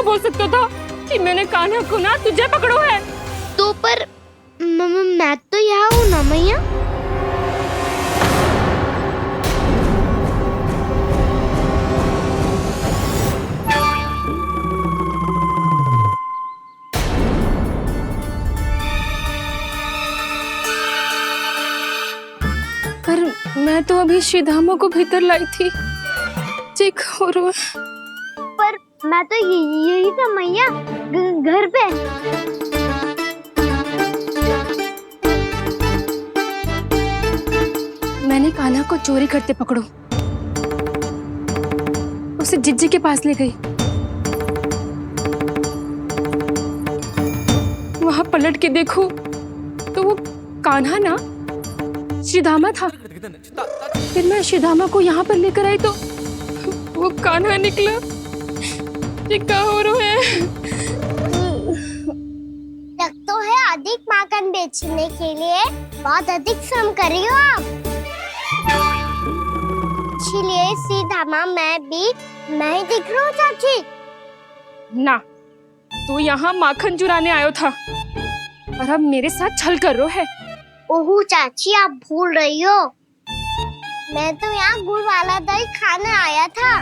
बोल सकता था कि मैंने कान्हा को ना तुझे पकड़ो है। तो पर मैं तो यहाँ हूँ ना मैया। पर मैं तो अभी श्रीधामा को भीतर लाई थी। चेक हो रहा है। पर मैं तो यही था मैया, घर पे। मैंने कान्हा को चोरी करते पकड़ो, उसे जिज्जी के पास ले गई। वहां पलट के देखो तो वो कान्हा ना श्रीधामा था। फिर मैं श्रीधामा को यहाँ पर लेकर आई तो वो कान्हा निकला। ये क्या हो रहा है? तो है अधिक माखन बेचने के लिए बहुत अधिक श्रम कर रही हो आप। इसलिए श्रीधामा मैं ही दिख रहा हूँ चाची। ना, तू यहाँ माखन चुराने आयो था और अब मेरे साथ छल कर रहा है। ओह चाची, आप भूल रही हो, मैं तो यहाँ गुड़ वाला दही खाने आया था।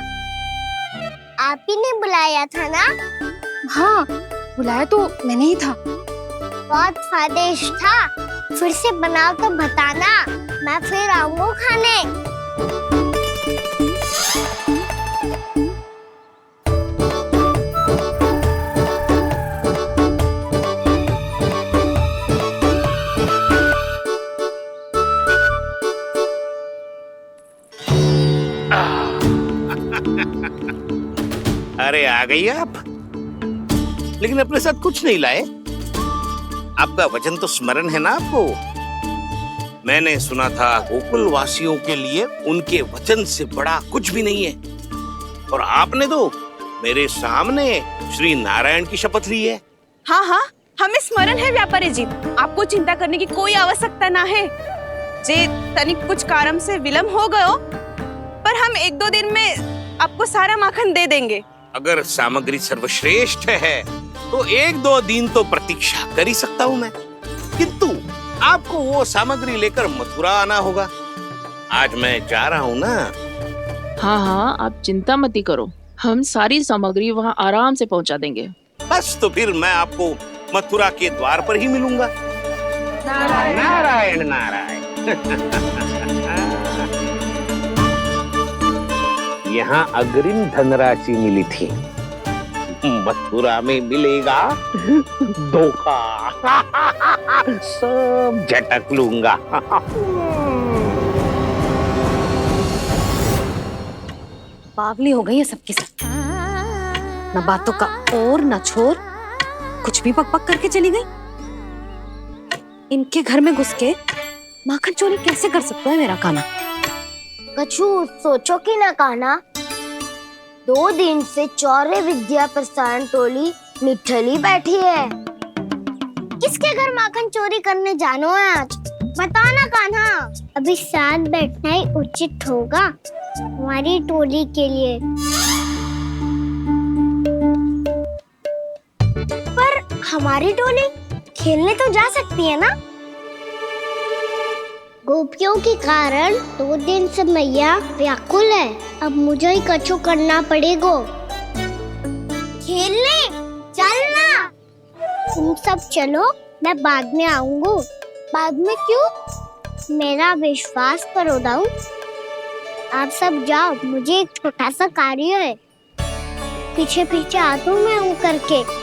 आप ही ने बुलाया था ना? हाँ, बुलाया तो मैंने ही था। बहुत स्वादिष्ट था, फिर से बनाओ तो बताना, मैं फिर आऊंगा खाने। अरे आ गई आप, लेकिन अपने साथ कुछ नहीं लाए। आपका वचन तो स्मरण है ना आपको? मैंने सुना था गोकुल वासियों के लिए उनके वचन से बड़ा कुछ भी नहीं है, और आपने तो मेरे सामने श्री नारायण की शपथ ली है। हाँ हाँ, हमें स्मरण है व्यापारी जी, आपको चिंता करने की कोई आवश्यकता ना है। जे तनिक कुछ कारण से विलंब हो गयो, पर हम 1-2 दिन में आपको सारा माखन दे देंगे। अगर सामग्री सर्वश्रेष्ठ है तो 1-2 दिन तो प्रतीक्षा कर ही सकता हूँ मैं, किंतु आपको वो सामग्री लेकर मथुरा आना होगा। आज मैं जा रहा हूँ ना। हाँ हाँ, आप चिंता मत करो, हम सारी सामग्री वहाँ आराम से पहुँचा देंगे। बस तो फिर मैं आपको मथुरा के द्वार पर ही मिलूंगा। नारायण नारायण। यहाँ अग्रिम धनराशि मिली थी, मथुरा में मिलेगा धोखा। सब झटक लूंगा। बावली हो गई है सबकी सब, न बातों का और न छोर, कुछ भी बक बक करके चली गई। इनके घर में घुस के माखन चोरी कैसे कर सकता है मेरा कान्हा? कछु सोचो कि ना कान्हा, 2 दिन से चौर्य विद्या प्रसारण टोली निठली बैठी है। किसके घर माखन चोरी करने जानो है आज? बताओ ना कान्हा। अभी साथ बैठना ही उचित होगा हमारी टोली के लिए। पर हमारी टोली खेलने तो जा सकती है ना? गोपियों के कारण 2 दिन से मैया व्याकुल है, अब मुझे ही कछु करना पड़ेगा। खेलने चलना, तुम सब चलो, मैं बाद में आऊंगा। बाद में क्यों? मेरा विश्वास करो दाऊ, आप सब जाओ, मुझे एक छोटा सा कार्य है। पीछे पीछे आता हूँ मैं हूँ करके।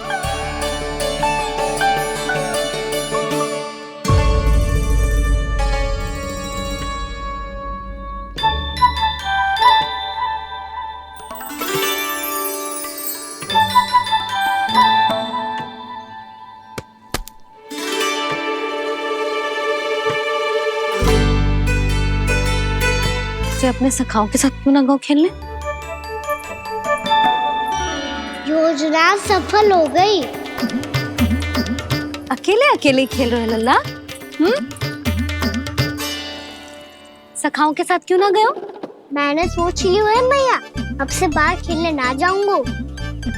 अपने सखाओं के साथ क्यों ना गाँव खेलने? योजना सफल हो गई। अकेले अकेले खेल रहे लल्ला? सखाओं के साथ क्यों ना गए हो? मैंने सोच लिया है मैया, अब से बाहर खेलने ना जाऊंगा।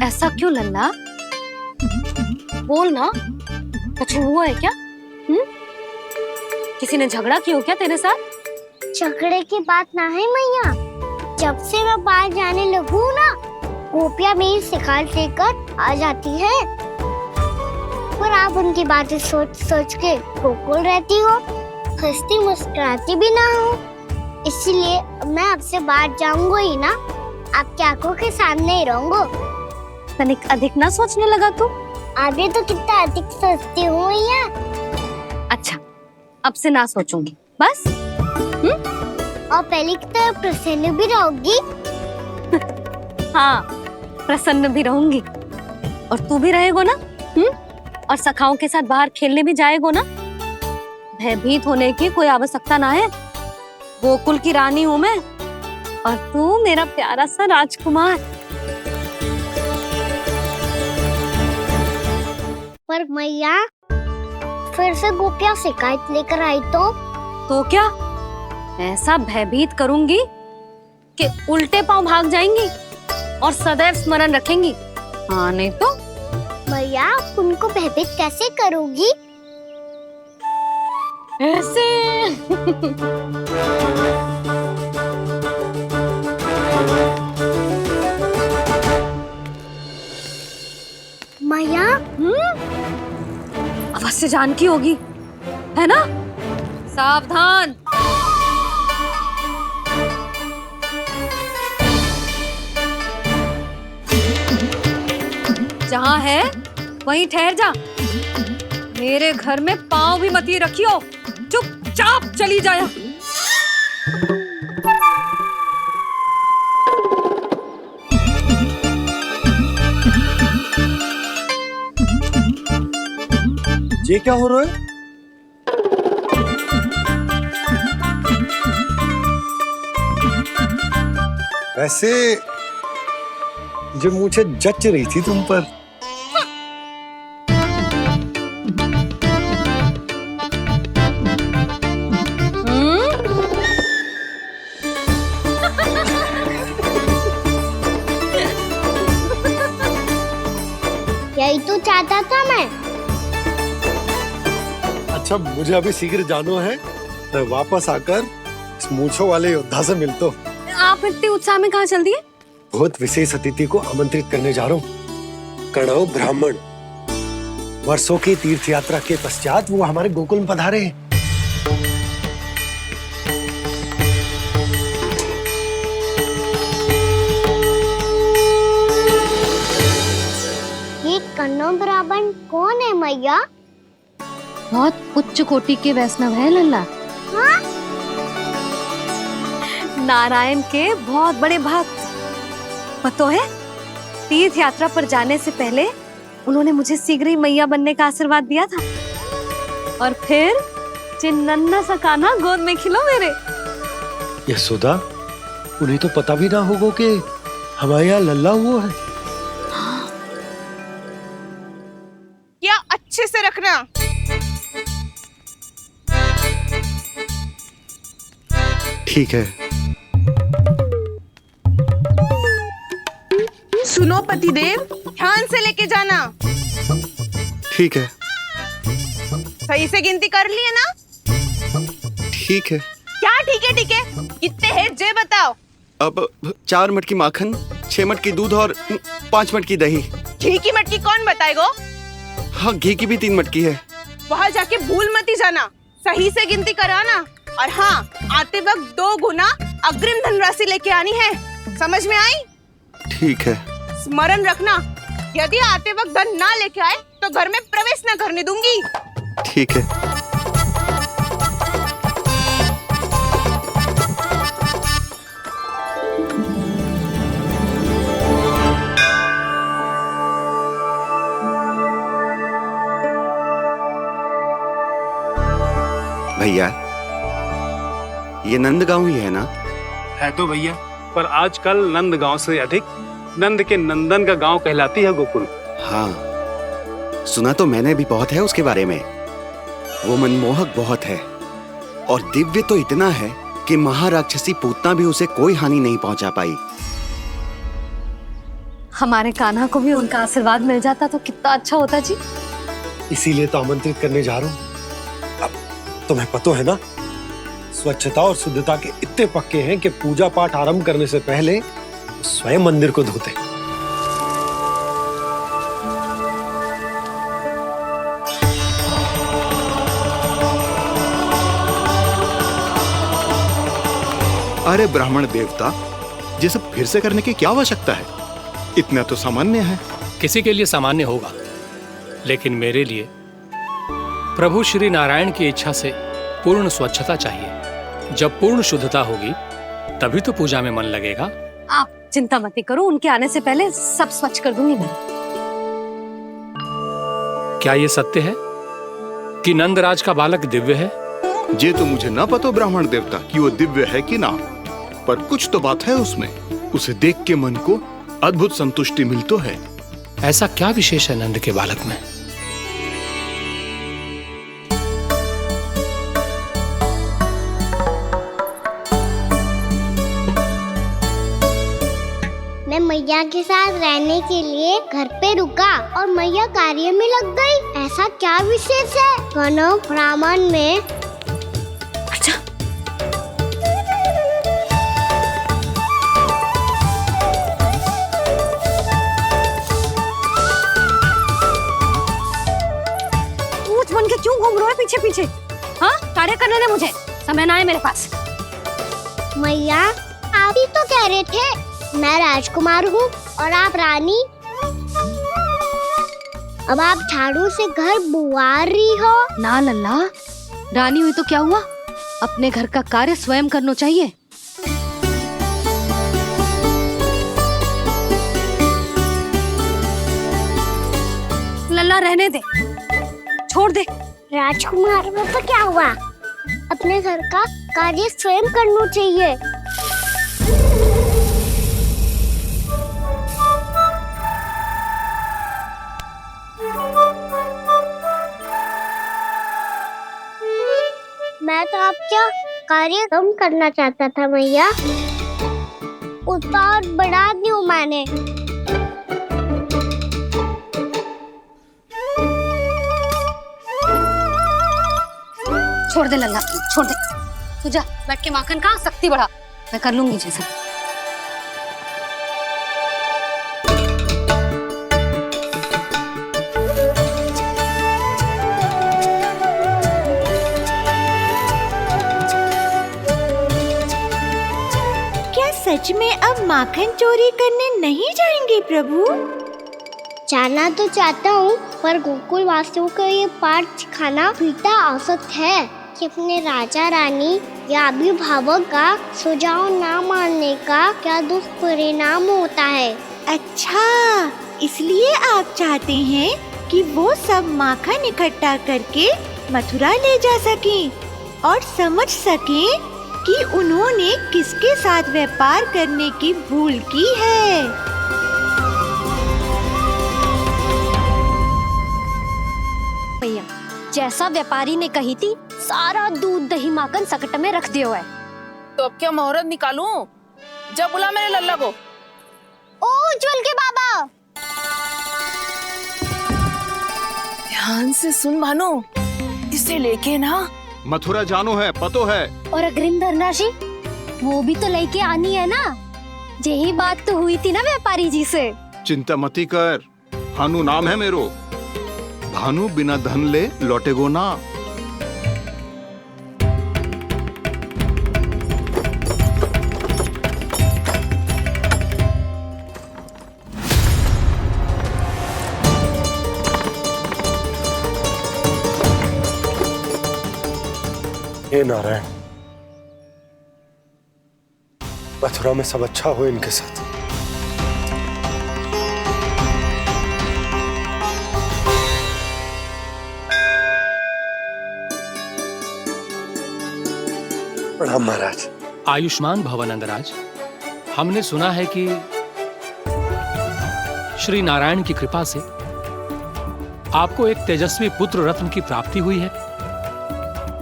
ऐसा क्यों लल्ला? बोल ना, कुछ हुआ है क्या? किसी ने झगड़ा किया हो क्या तेरे साथ? झगड़े की बात ना है मैया। जब से मैं बाहर जाने लगू ना, गोपियाँ मेरी शिकायत लेकर आ जाती है। पर आप उनकी बातें सोच सोच के गोकुल रहती हो, हंसती मुस्कुराती भी ना हो। इसलिए मैं आपसे बाहर जाऊंगा ही ना, आपकी आंखों के सामने ही रहूंगा। तनिक अधिक ना सोचने लगा तू? आगे तो कितना अधिक सोचती हूँ मैया। अच्छा, अब से ना सोचूंगी बस। और पहले की तरह प्रसन्न भी रहोगी। हाँ, प्रसन्न भी रहूंगी। और तू भी रहेगो ना? और सखाओं के साथ बाहर खेलने भी जाएगो ना? भयभीत होने की कोई आवश्यकता ना है। गोकुल की रानी हूँ मैं, और तू मेरा प्यारा सा राजकुमार। पर मैया, फिर से गोपियाँ शिकायत लेकर आई तो क्या ऐसा भयभीत करूंगी कि उल्टे पांव भाग जाएंगी और सदैव स्मरण रखेंगी? हाँ नहीं तो? मैया, आप उनको भयभीत कैसे करोगी? ऐसे। मैया, अवश्य जानकी होगी, है ना? सावधान। जहाँ है वहीं ठहर जा। मेरे घर में पाँव भी मत ही रखियो, चुपचाप चली जाया। ये क्या हो रहा है? वैसे जो मुझे जच रही थी तुम पर। यही तो चाहता था मैं। अच्छा, मुझे अभी शीघ्र जाना है। मैं वापस आकर इस मूंछों वाले योद्धा से मिलता हूँ। आप इतने उत्साह में कहाँ चल दिए? बहुत विशेष अतिथि को आमंत्रित करने जा रहा हूँ। कणव ब्राह्मण। वर्षों की तीर्थ यात्रा के पश्चात वो हमारे गोकुल में पधारे हैं। ये कन्नौ ब्राह्मण कौन है मैया? बहुत उच्च कोटि के वैष्णव है लल्ला। हाँ? नारायण के बहुत बड़े भक्त। पता है, तीर्थ यात्रा पर जाने से पहले उन्होंने मुझे शीघ्र ही मैया बनने का आशीर्वाद दिया था। और फिर चिन्नन्ना सा कान्हा गोद में खिलो मेरे। यशोदा, उन्हें तो पता भी ना होगा कि हमारे यहाँ लल्ला हुआ है। क्या अच्छे से रखना। ठीक है। सुनो पतिदेव, ध्यान से लेके जाना। ठीक है। सही से गिनती कर लिए ना? ठीक है। क्या ठीक है? ठीक है, कितने हैं जे बताओ। अब 4 मटकी माखन, 6 मटकी दूध और 5 मटकी दही। घी की मटकी कौन बताएगो? हाँ, घी की भी 3 मटकी है। वहाँ जाके भूल मत ही जाना, सही से गिनती कराना। और हाँ, आते वक्त 2 गुना अग्रिम धनराशि लेके आनी है। समझ में आई? ठीक है। स्मरण रखना, यदि आते वक्त धन ना लेके आए तो घर में प्रवेश न करने दूंगी। ठीक है। भैया, ये नंदगांव ही है ना? है तो भैया, पर आजकल नंदगांव से अधिक नंद के नंदन का गांव कहलाती है गोकुल। हाँ, सुना तो मैंने भी बहुत है उसके बारे में। वो मनमोहक बहुत है और दिव्य तो इतना है कि महाराक्षसी पूतना भी उसे कोई हानि नहीं पहुंचा पाई। हमारे कान्हा को भी उनका आशीर्वाद मिल जाता तो कितना अच्छा होता जी। इसीलिए तो आमंत्रित करने जा रहा हूँ। अब तुम्हें पता है ना, स्वच्छता और शुद्धता के इतने पक्के हैं कि पूजा पाठ आरंभ करने से पहले स्वयं मंदिर को धोते। अरे ब्राह्मण देवता, ये सब फिर से करने की क्या आवश्यकता है? इतना तो सामान्य है। किसी के लिए सामान्य होगा, लेकिन मेरे लिए प्रभु श्री नारायण की इच्छा से पूर्ण स्वच्छता चाहिए। जब पूर्ण शुद्धता होगी तभी तो पूजा में मन लगेगा। आप चिंता मत करो, उनके आने से पहले सब स्वच्छ कर दूंगी मैं। क्या ये सत्य है कि नंदराज का बालक दिव्य है? ये तो मुझे ना पता ब्राह्मण देवता कि वो दिव्य है कि ना, पर कुछ तो बात है उसमें। उसे देख के मन को अद्भुत संतुष्टि मिल तो है। ऐसा क्या विशेष है नंद के बालक में? मैं मैया के साथ रहने के लिए घर पे रुका और मैया कार्य में लग गई। ऐसा क्या विशेष है गणव ब्राह्मण में? अच्छा, ऊंच बन के क्यों घूम रहे हो पीछे पीछे? हाँ, कार्य करने दे मुझे, समय ना है मेरे पास। मैया, आप ही तो कह रहे थे मैं राजकुमार हूँ और आप रानी। अब आप झाड़ू से घर बुआ रही हो। ना लल्ला, रानी हुई तो क्या हुआ, अपने घर का कार्य स्वयं करना चाहिए। लल्ला रहने दे, छोड़ दे। राजकुमार में तो क्या हुआ, अपने घर का कार्य स्वयं करना चाहिए। मैं तो आपका कार्य कम करना चाहता था मैया, उतना और बढ़ा दूं मैंने। छोड़ दे लल्ला, छोड़ दे। तू जा बैठ के माखन खा, शक्ति बढ़ा, मैं कर लूंगी जैसा। सच में अब माखन चोरी करने नहीं जाएंगे प्रभु? जाना तो चाहता हूँ, पर गोकुल वासियों को ये पाठ सिखाना पिता औसत है कि अपने राजा रानी या अभिभावक का सुझाव ना मानने का क्या दुष्परिणाम होता है। अच्छा, इसलिए आप चाहते हैं कि वो सब माखन इकट्ठा करके मथुरा ले जा सकें और समझ सकें कि उन्होंने किसके साथ व्यापार करने की भूल की है। भैया, जैसा व्यापारी ने कही थी, सारा दूध दही माखन सकट में रख दिया है। तो अब क्या मुहूर्त निकालूं? जब बुला मेरे लल्ला को। ओ उज्जवल के बाबा, ध्यान से सुन भानु, इसे लेके ना मथुरा जानो है, पतो है। और अग्रिम धनराशि वो भी तो लेके आनी है ना। यही बात तो हुई थी ना व्यापारी जी से। चिंता मती कर, भानु नाम है मेरो। भानु बिना धन ले लौटेगो ना। हे नारायण, मथुरा में सब अच्छा हो इनके साथ। प्रणाम महाराज। आयुष्मान भव नंदराज। हमने सुना है कि श्री नारायण की कृपा से आपको एक तेजस्वी पुत्र रत्न की प्राप्ति हुई है।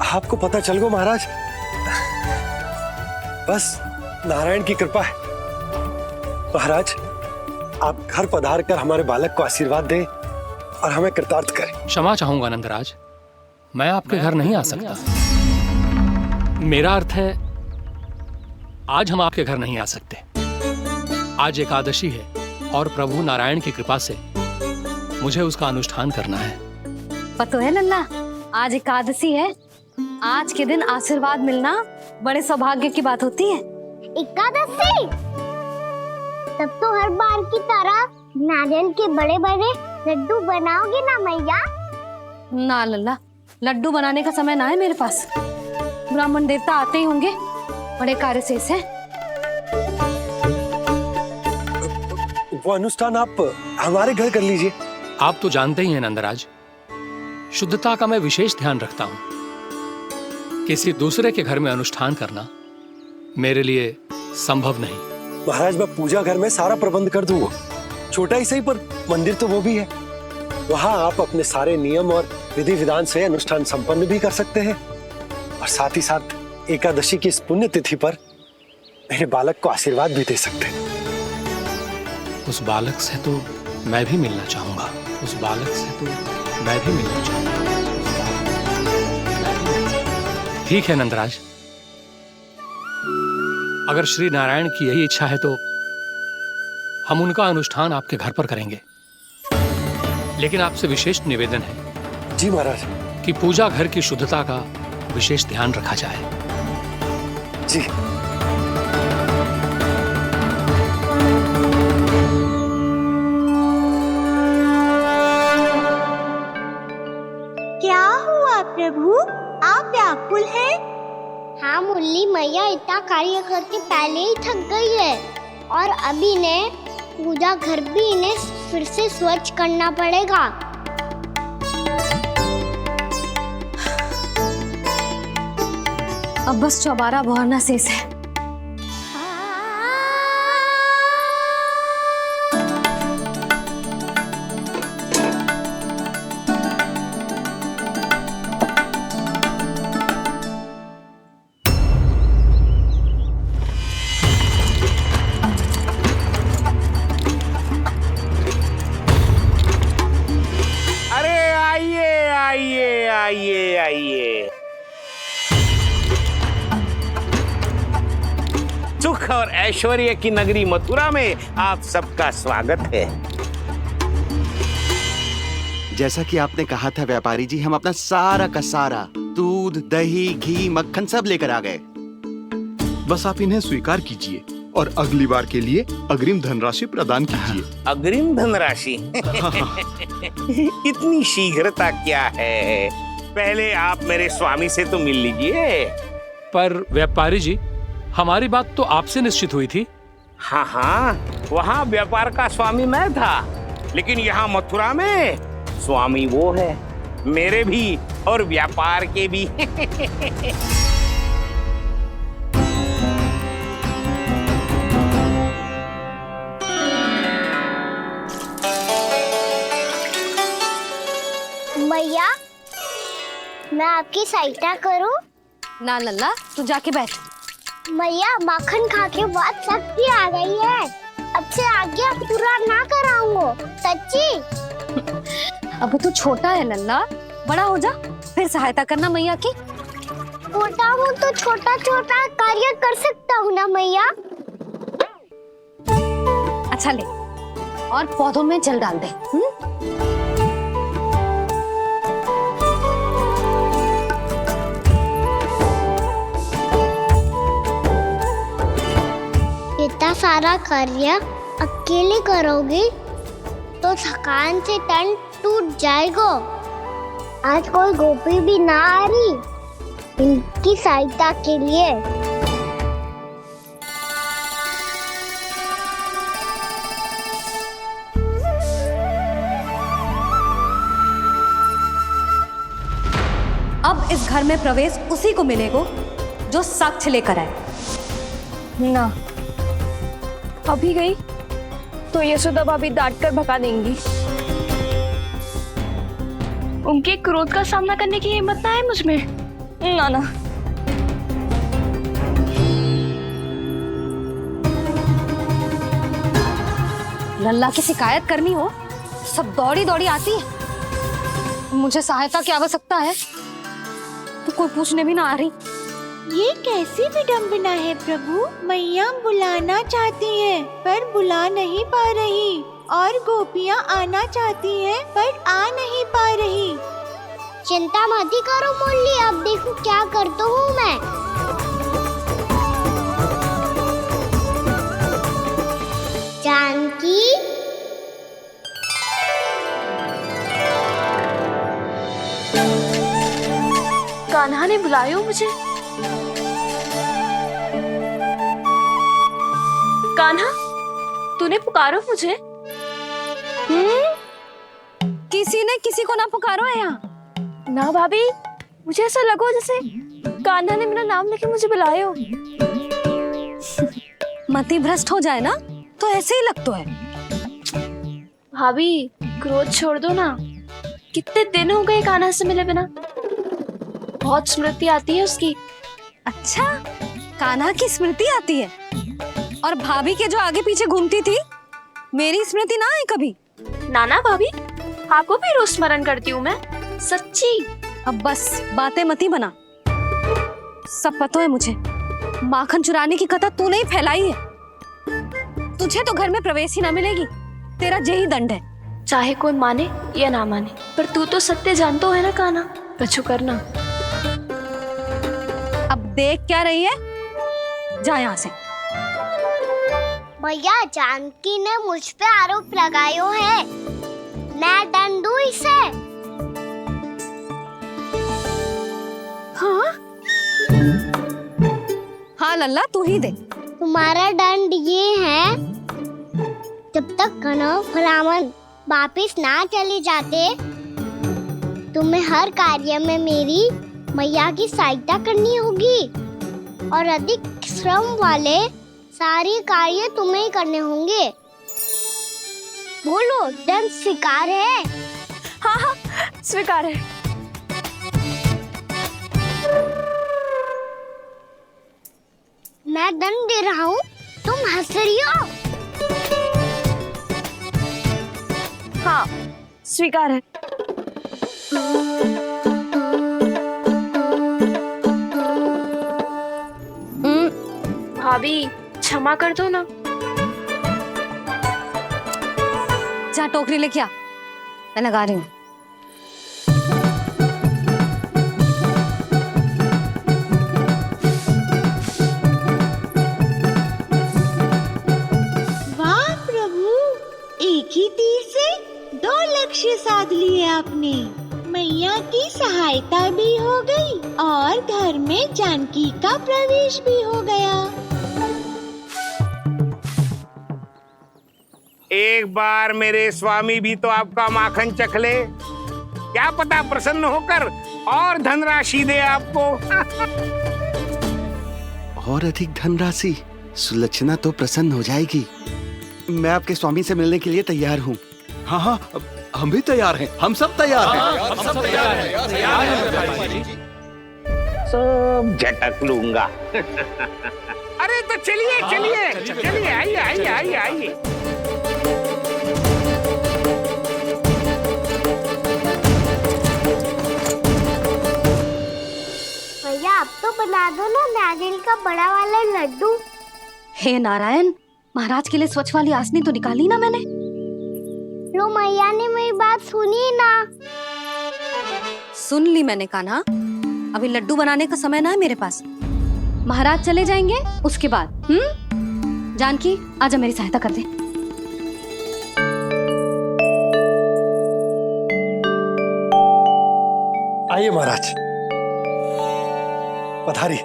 आपको पता चल गो महाराज, बस नारायण की कृपा है। महाराज, आप घर पधार कर हमारे बालक को आशीर्वाद दें और हमें कृतार्थ करें। क्षमा चाहूंगा नंदराज, मैं आपके घर नहीं आ सकता। मेरा अर्थ है आज हम आपके घर नहीं आ सकते। आज एकादशी है और प्रभु नारायण की कृपा से मुझे उसका अनुष्ठान करना है। पता है लल्ला, आज एकादशी है। आज के दिन आशीर्वाद मिलना बड़े सौभाग्य की बात होती है। एकादशी? तब तो हर बार की तरह नारियल के बड़े बड़े लड्डू बनाओगे ना मैया? ना लल्ला, लड्डू बनाने का समय ना है मेरे पास। ब्राह्मण देवता आते ही होंगे, बड़े कार्य शेष है। वो अनुष्ठान आप हमारे घर कर लीजिए। आप तो जानते ही हैं नंदराज, शुद्धता का मैं विशेष ध्यान रखता हूं। किसी दूसरे के घर में अनुष्ठान करना मेरे लिए संभव नहीं। महाराज, मैं पूजा घर में सारा प्रबंध कर दूंगा। छोटा ही सही, पर मंदिर तो वो भी है। वहां आप अपने सारे नियम और विधि विधान से अनुष्ठान संपन्न भी कर सकते हैं और साथ ही साथ एकादशी की इस पुण्य तिथि पर मेरे बालक को आशीर्वाद भी दे सकते हैं। उस बालक से तो मैं भी मिलना चाहूंगा। उस बालक से तो मैं भी मिलना चाहूंगा। ठीक है नंदराज, अगर श्री नारायण की यही इच्छा है तो हम उनका अनुष्ठान आपके घर पर करेंगे। लेकिन आपसे विशेष निवेदन है जी महाराज, कि पूजा घर की शुद्धता का विशेष ध्यान रखा जाए। जी। क्या हुआ प्रभु, आप व्याकुल हैं? हाँ मुरली, मैया इतना कार्य करके पहले ही थक गई है और अभी ने पूजा घर भी इन्हें फिर से स्वच्छ करना पड़ेगा। अब बस चौबारा बहाना शेष है। आइए। सुख और ऐश्वर्य की नगरी मथुरा में आप सबका स्वागत है। जैसा कि आपने कहा था व्यापारी जी, हम अपना सारा का सारा दूध, दही, घी, मक्खन सब लेकर आ गए। बस आप इन्हें स्वीकार कीजिए और अगली बार के लिए अग्रिम धनराशि प्रदान कीजिए। अग्रिम धनराशि? इतनी शीघ्रता क्या है? पहले आप मेरे स्वामी से तो मिल लीजिए। पर व्यापारी जी, हमारी बात तो आपसे निश्चित हुई थी। हाँ, वहाँ व्यापार का स्वामी मैं था, लेकिन यहाँ मथुरा में स्वामी वो है, मेरे भी और व्यापार के भी। मैया, मैं आपकी सहायता करूं? ना लल्ला, तू जाके बैठ। मैया, माखन खा के बहुत शक्ति आ गई है। अब से आगे पूरा ना कराऊंगा। सच्ची? अब तू छोटा है लल्ला, बड़ा हो जा फिर सहायता करना मैया की। छोटा हूँ तो छोटा छोटा कार्य कर सकता हूँ ना मैया। अच्छा ले, और पौधों में जल डाल दे। इतना सारा कार्य अकेले करोगे तो थकान से तन टूट जाएगा। आज कोई गोपी भी ना आ रही इनकी सहायता के लिए। अब इस घर में प्रवेश उसी को मिलेगा जो साक्ष्य लेकर आए। ना, अभी गई तो यशोदा भाभी डांट कर भगा देंगी। उनके क्रोध का सामना करने की हिम्मत ना है मुझ में। ना। लल्ला की शिकायत करनी हो सब दौड़ी दौड़ी आती है। मुझे सहायता की आवश्यकता है तो कोई पूछने भी ना आ रही। ये कैसी विडंबना है प्रभु। मैया बुलाना चाहती हैं पर बुला नहीं पा रही, और गोपियाँ आना चाहती हैं पर आ नहीं पा रही। चिंता मत ही करो मुरली, अब देखो क्या करता हूँ मैं। जानकी, कान्हा ने बुलाया मुझे। कान्हा, तूने पुकारो मुझे। किसी ने किसी को ना पुकारो है यहाँ। ना भाभी, मुझे ऐसा लगो जैसे कान्हा ने मेरा नाम लेके मुझे बुलायो। मति भ्रष्ट हो जाए ना तो ऐसे ही लगता है। भाभी, क्रोध छोड़ दो ना। कितने दिन हो गए कान्हा से मिले बिना। बहुत स्मृति आती है उसकी। अच्छा, कान्हा की स्मृति आती है? और भाभी के जो आगे पीछे घूमती थी, मेरी स्मृति ना आई कभी? नाना भाभी, आपको भी रोज स्मरण करती हूँ मैं, सच्ची। अब बस बातें मत ही बना। सब पता है मुझे। माखन चुराने की कथा तूने ही फैलाई है। तुझे तो घर में प्रवेश ही ना मिलेगी। तेरा यही दंड है। चाहे कोई माने या ना माने, पर तू तो सत्य जानता है ना कान्हा। कछु करना। अब देख क्या रही है, जा यहाँ से। भैया, जानकी ने मुझ पे आरोप लगायो है, मैं दंड दूं इसे। हाँ हाँ लल्ला, तू ही दे। तुम्हारा दंड ये है, जब तक कनव फलावन वापिस ना चले जाते, तुम्हें हर कार्य में मेरी मैया की सहायता करनी होगी, और अधिक श्रम वाले सारे कार्य तुम्हें ही करने होंगे। बोलो, दंड स्वीकार है? हाँ हाँ, स्वीकार है। मैं दंड दे रहा हूँ, तुम हंस रही हो? हाँ, स्वीकार है। भाभी, क्षमा कर दो ना। जा टोकरी लेके आ, मैं लगा रही हूँ। वाह प्रभु, एक ही तीर से 2 लक्ष्य साध लिए आपने। मैया की सहायता भी हो गई और घर में जानकी का प्रवेश भी हो गया। एक बार मेरे स्वामी भी तो आपका माखन चख ले, क्या पता प्रसन्न होकर और धनराशि दे आपको। और अधिक धनराशि? सुलक्षणा तो प्रसन्न हो जाएगी। मैं आपके स्वामी से मिलने के लिए तैयार हूँ। हाँ हाँ, हम भी तैयार हैं। हम सब तैयार हैं। हम सब तैयार हैं। सब झटक लूंगा। अरे तो चलिए चलिए चलिए, आइए आइए आइए आइए। भैया, अब तो बना दो ना नारियल का बड़ा वाला लड्डू। हे नारायण, महाराज के लिए स्वच्छ वाली आसनी तो निकाली ना मैंने। लो, मैया ने मेरी बात सुनी ना। सुन ली मैंने कान्हा। अभी लड्डू बनाने का समय ना है मेरे पास। महाराज चले जाएंगे उसके बाद। जानकी, आजा मेरी सहायता कर दे। आइए महाराज, पधारी।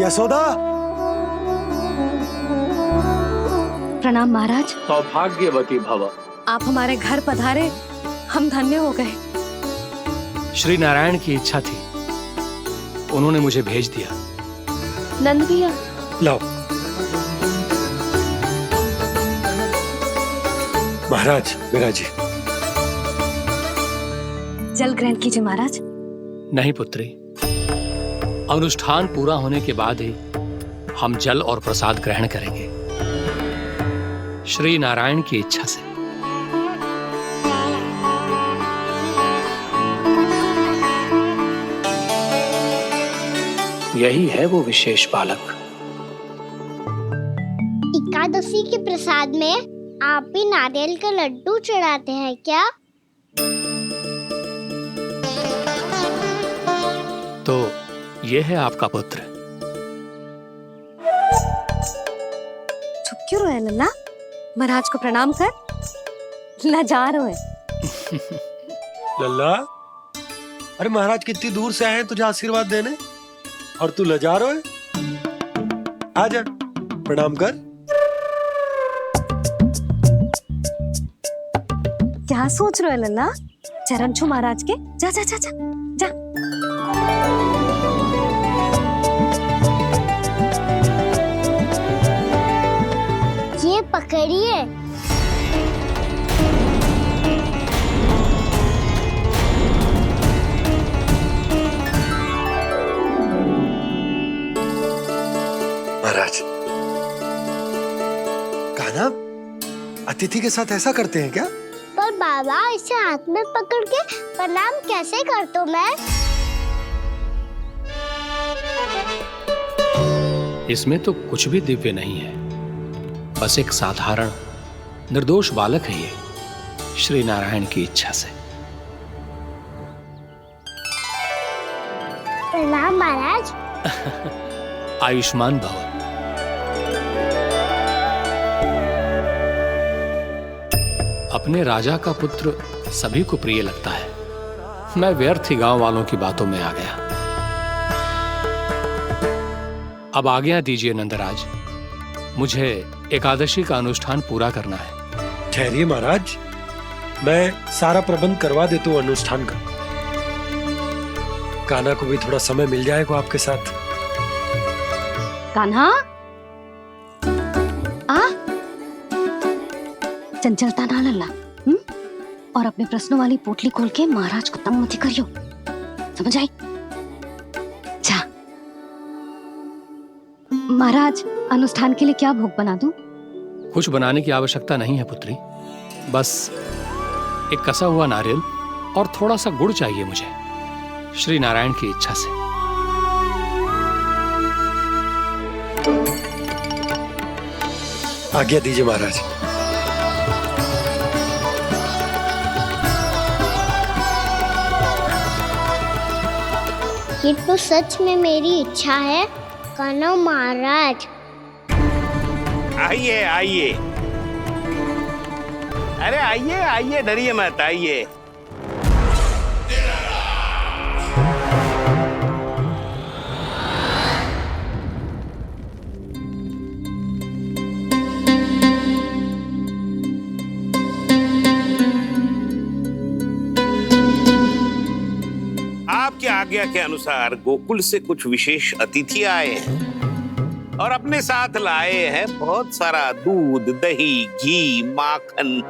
यशोदा। प्रणाम महाराज। सौभाग्यवती भव। आप हमारे घर पधारे, हम धन्य हो गए। श्री नारायण की इच्छा थी, उन्होंने मुझे भेज दिया। नंद भैया, लाओ। महाराज, विराजी। जल ग्रहण कीजिए महाराज। नहीं पुत्री, अनुष्ठान पूरा होने के बाद ही हम जल और प्रसाद ग्रहण करेंगे। श्री नारायण की इच्छा से। यही है वो विशेष बालक। एकादशी के प्रसाद में आप भी नारियल के लड्डू चढ़ाते हैं क्या? तो ये है आपका पुत्र। चुप क्यों रहे लल्ला? महाराज को प्रणाम कर। लाचार हुए। लल्ला, अरे महाराज कितनी दूर से आए हैं तुझे आशीर्वाद देने, और तू लजा रहा है? आजा, प्रणाम कर। क्या सोच रहे हो लल्ला? चरण छू महाराज के। जा जा जा जा जा। ये पकड़िए। महाराज, कान्हा अतिथि के साथ ऐसा करते हैं क्या? पर बाबा, इसे हाथ में पकड़ के प्रणाम कैसे करता हूँ मैं? इसमें तो कुछ भी दिव्य नहीं है, बस एक साधारण निर्दोष बालक है ये, श्री नारायण की इच्छा से। प्रणाम महाराज। आयुष्मान भव। अपने राजा का पुत्र सभी को प्रिय लगता है। मैं व्यर्थ ही गांव वालों की बातों में आ गया। अब आज्ञा दीजिए नंदराज, मुझे एकादशी का अनुष्ठान पूरा करना है। ठहरिए महाराज, मैं सारा प्रबंध करवा देता हूँ अनुष्ठान का। कान्हा को भी थोड़ा समय मिल जाएगा आपके साथ। कान्हा, आ चंचलता ना लल्ला। और अपने प्रश्नों वाली पोटली खोल के महाराज को तंग मत करियो, समझ आई? जा। महाराज, अनुष्ठान के लिए क्या भोग बना दूं? कुछ बनाने की आवश्यकता नहीं है पुत्री, बस एक कसा हुआ नारियल और थोड़ा सा गुड़ चाहिए मुझे, श्री नारायण की इच्छा से। आज्ञा दीजिए महाराज। ये तो सच में मेरी इच्छा है कान्हा महाराज। आइए आइए, अरे आइए आइए, डरिए मत, आइए। आपकी आज्ञा के अनुसार गोकुल से कुछ विशेष अतिथि आए हैं और अपने साथ लाए हैं बहुत सारा दूध, दही, घी, माखन।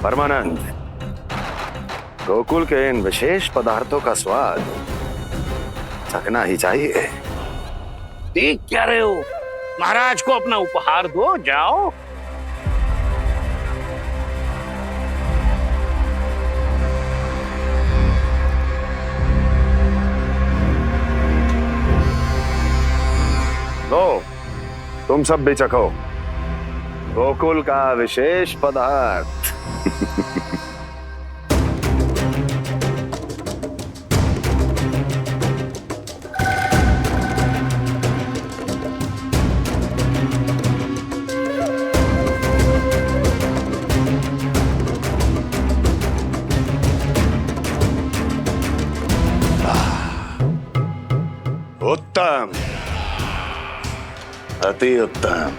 परमानंद, गोकुल के इन विशेष पदार्थों का स्वाद चखना ही चाहिए। देख क्या रहे हो? महाराज को अपना उपहार दो, जाओ। लो, तुम सब भी चखो गोकुल का विशेष पदार्थ। उत्तम, अति उत्तम।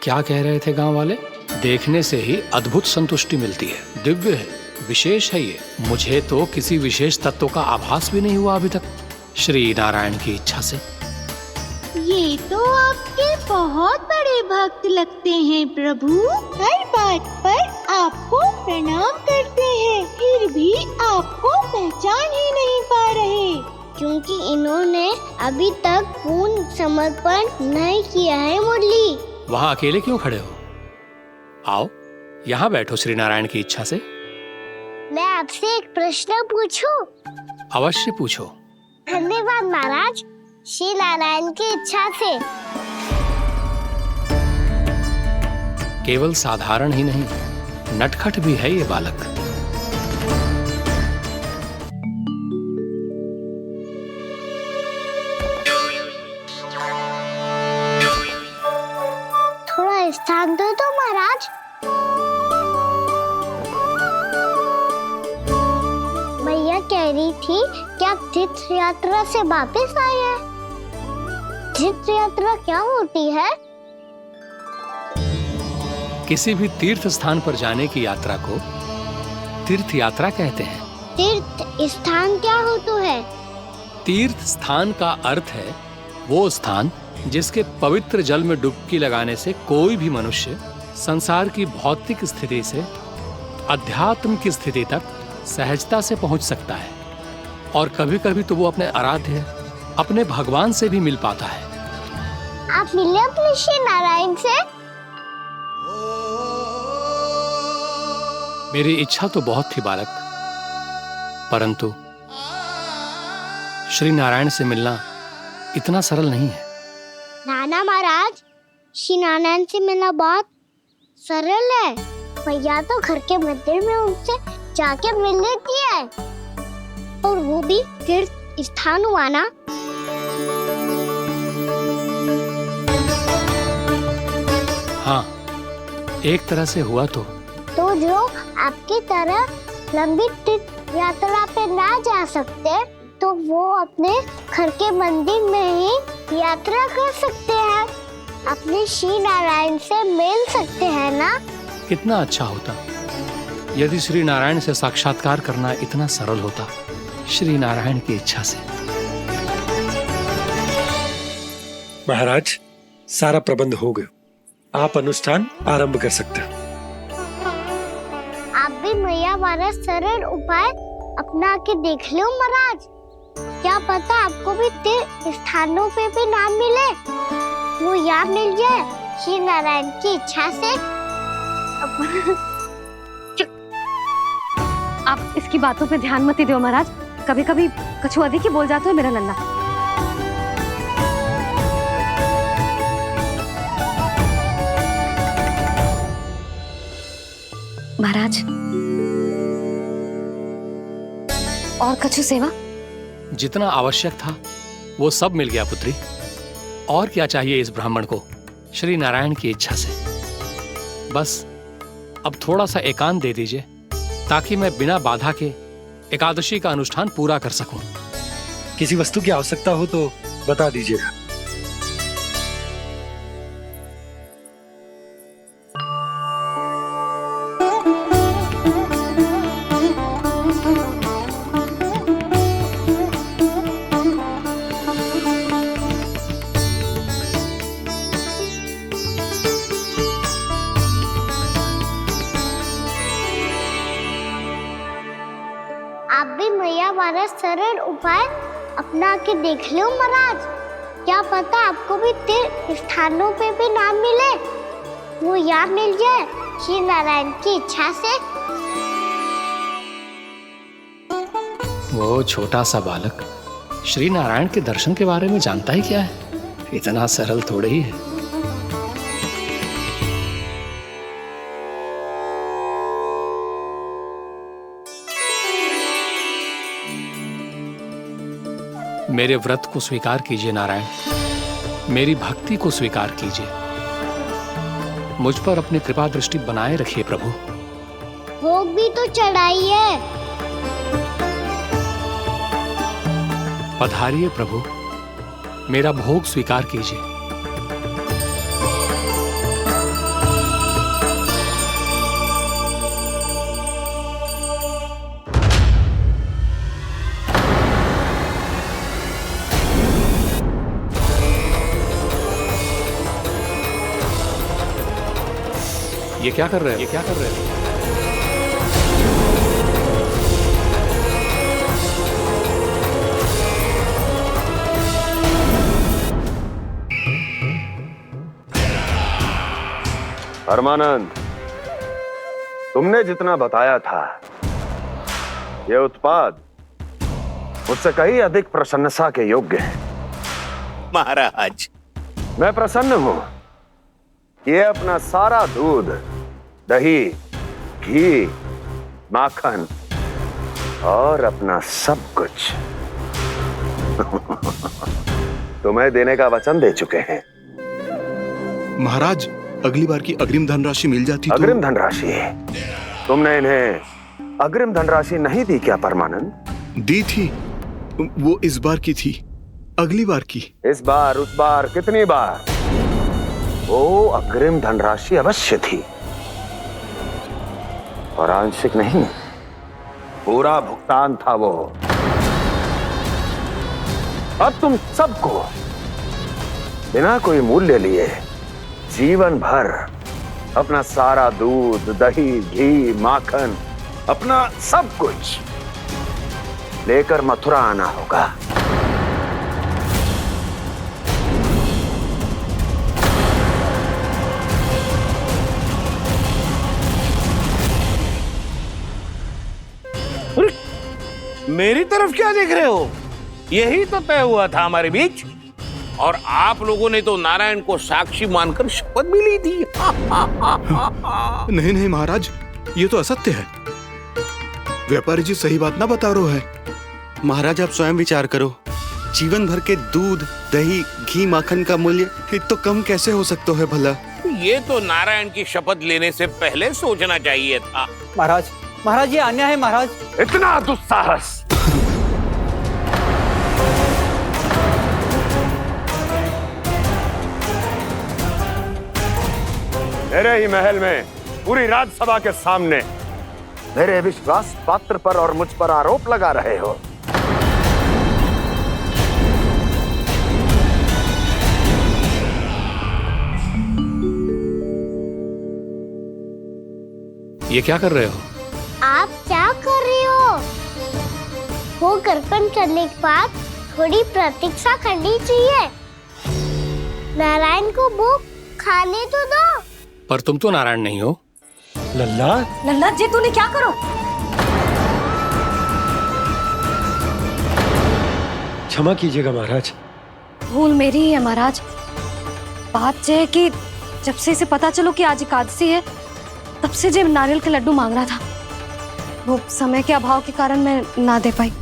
क्या कह रहे थे गांव वाले? देखने से ही अद्भुत संतुष्टि मिलती है, दिव्य है, विशेष है ये। मुझे तो किसी विशेष तत्व का आभास भी नहीं हुआ अभी तक, श्री नारायण की इच्छा से। ये तो आपके बहुत बड़े भक्त लगते हैं प्रभु। हर बात पर आपको प्रणाम करते हैं, फिर भी आपको पहचान ही नहीं पा रहे। क्योंकि इन्होंने अभी तक पूर्ण समर्पण नहीं किया है मुरली। वहां अकेले क्यों खड़े हो? आओ यहाँ बैठो श्री नारायण की इच्छा से। मैं आपसे एक प्रश्न पूछूं? अवश्य पूछो। धन्यवाद महाराज। श्री नारायण की इच्छा से। केवल साधारण ही नहीं, नटखट भी है ये बालक। थोड़ा स्थान दो तो महाराज। भैया कह रही थी कि आप तीर्थ यात्रा से वापस आए हैं। तीर्थ यात्रा क्या होती है? किसी भी तीर्थ स्थान पर जाने की यात्रा को तीर्थ यात्रा कहते हैं। तीर्थ स्थान क्या होता है? तीर्थ स्थान का अर्थ है वो स्थान जिसके पवित्र जल में डुबकी लगाने से कोई भी मनुष्य संसार की भौतिक स्थिति से अध्यात्म की स्थिति तक सहजता से पहुंच सकता है, और कभी कभी तो वो अपने आराध्य, अपने भगवान से भी मिल पाता है। आप मिले अपने श्री नारायण से? मेरी इच्छा तो बहुत थी बालक, परंतु श्री नारायण से मिलना इतना सरल नहीं है। नाना महाराज, श्री नारायण से मिलना बहुत सरल है। भैया तो घर के मंदिर में उनसे जाके मिल लेती है, और वो भी तीर्थ स्थान हुआ ना। हाँ, एक तरह से हुआ तो जो आपकी तरह लंबी तीर्थ यात्रा पे ना जा सकते, तो वो अपने घर के मंदिर में ही यात्रा कर सकते हैं, अपने श्री नारायण से मिल सकते हैं ना। कितना अच्छा होता यदि श्री नारायण से साक्षात्कार करना इतना सरल होता, श्री नारायण की इच्छा से। महाराज, सारा प्रबंध हो गया, आप अनुष्ठान आरंभ कर सकते हैं। आप भी मैया वाला सरल उपाय अपना के देख लो महाराज। क्या पता आपको भी तीर्थ स्थानों पे भी नाम मिले, वो याद मिल जाए श्री नारायण की इच्छा से। आप इसकी बातों पे ध्यान मत दो महाराज, कभी कभी कछु अधिक ही बोल जाते हो मेरा लल्ला। महाराज, और कछु सेवा? जितना आवश्यक था वो सब मिल गया पुत्री। और क्या चाहिए इस ब्राह्मण को श्री नारायण की इच्छा से? बस अब थोड़ा सा एकांत दे दीजिए, ताकि मैं बिना बाधा के एकादशी का अनुष्ठान पूरा कर सकूं। किसी वस्तु की आवश्यकता हो तो बता दीजिएगा। आप भी मैया वाला सरल उपाय अपना के देख लो महाराज। क्या पता आपको भी तीर्थ स्थानों पे भी नाम मिले, वो याद मिल जाए श्री नारायण की इच्छा से। वो छोटा सा बालक श्री नारायण के दर्शन के बारे में जानता ही क्या है? इतना सरल थोड़े ही है। मेरे व्रत को स्वीकार कीजिए नारायण, मेरी भक्ति को स्वीकार कीजिए, मुझ पर अपनी कृपा दृष्टि बनाए रखिए प्रभु। भोग भी तो चढ़ाइए। पधारिए प्रभु, मेरा भोग स्वीकार कीजिए। ये क्या कर रहे हो? ये क्या कर रहे हो? परमानंद, तुमने जितना बताया था ये उत्पाद मुझसे कहीं अधिक प्रशंसा के योग्य है। महाराज, मैं प्रसन्न हूं। ये अपना सारा दूध, दही, घी, माखन और अपना सब कुछ तुम्हें देने का वचन दे चुके हैं। महाराज, अगली बार की अग्रिम धनराशि मिल जाती तो। अग्रिम धनराशि? तुमने इन्हें अग्रिम धनराशि नहीं दी क्या परमानंद? दी थी, वो इस बार की थी, अगली बार की। इस बार, उस बार, कितनी बार? वो अग्रिम धनराशि अवश्य थी और आंशिक नहीं, पूरा भुगतान था वो। अब तुम सबको बिना कोई मूल्य लिए जीवन भर अपना सारा दूध, दही, घी, माखन, अपना सब कुछ लेकर मथुरा आना होगा। मेरी तरफ क्या देख रहे हो? यही तो तय हुआ था हमारे बीच, और आप लोगों ने तो नारायण को साक्षी मानकर शपथ भी ली थी। नहीं नहीं महाराज, ये तो असत्य है। व्यापारी जी सही बात ना बता रहे हैं। महाराज, आप स्वयं विचार करो, जीवन भर के दूध, दही, घी, माखन का मूल्य तो कम कैसे हो सकता है भला? ये तो नारायण की शपथ लेने से पहले सोचना चाहिए था। महाराज, महाराज, ये अन्याय है महाराज। इतना दुस्साहस! मेरे ही महल में पूरी राज्यसभा के सामने मेरे विश्वास पात्र पर और मुझ पर आरोप लगा रहे हो। ये क्या कर रहे हो? आप क्या कर रहे हो? वो कर्पण करने के बाद थोड़ी प्रतीक्षा करनी चाहिए। नारायण को भूख खाने तो दो। पर तुम तो नारायण नहीं हो। लल्ला, लल्ला जी, तूने क्या करो? क्षमा कीजिएगा महाराज। भूल मेरी ही है महाराज। बात ये है कि जब से इसे पता चलो कि आज एकादशी है, तब से जो नारियल के लड्डू मांग रहा था, वो समय के अभाव के कारण मैं ना दे पाई।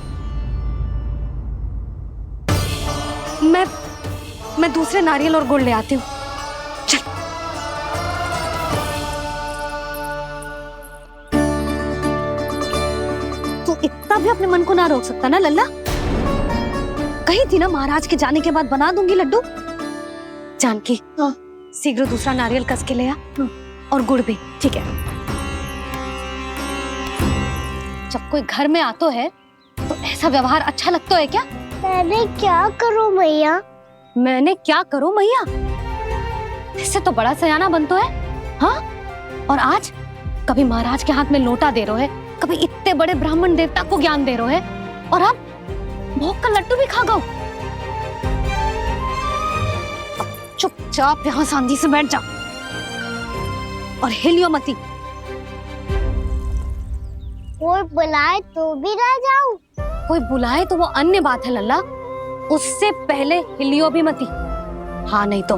मैं दूसरे नारियल और गुड़ ले आती हूँ। चल। तू इतना भी अपने मन को ना रोक सकता ना लल्ला? कही थी ना महाराज के जाने के बाद बना दूंगी लड्डू। जानकी, शीघ्र दूसरा नारियल कस के ले आ, और गुड़ भी। ठीक है। जब कोई घर में आतो है तो ऐसा व्यवहार अच्छा लगता है क्या? मैंने क्या करूं मैया? मैंने क्या करूं मैया? इससे तो बड़ा सयाना बनतो है। हाँ? और आज कभी महाराज के हाथ में लोटा दे रहे है, कभी इतने बड़े ब्राह्मण देवता को ज्ञान दे रहे है, और अब भोग का लड्डू भी खा गो। चुपचाप यहाँ शांति से बैठ जा और हिलियो मती। कोई बुलाए तो भी ना जाऊं? कोई बुलाए तो वो अन्य बात है लल्ला, उससे पहले हिलियो भी मती। हाँ नहीं तो।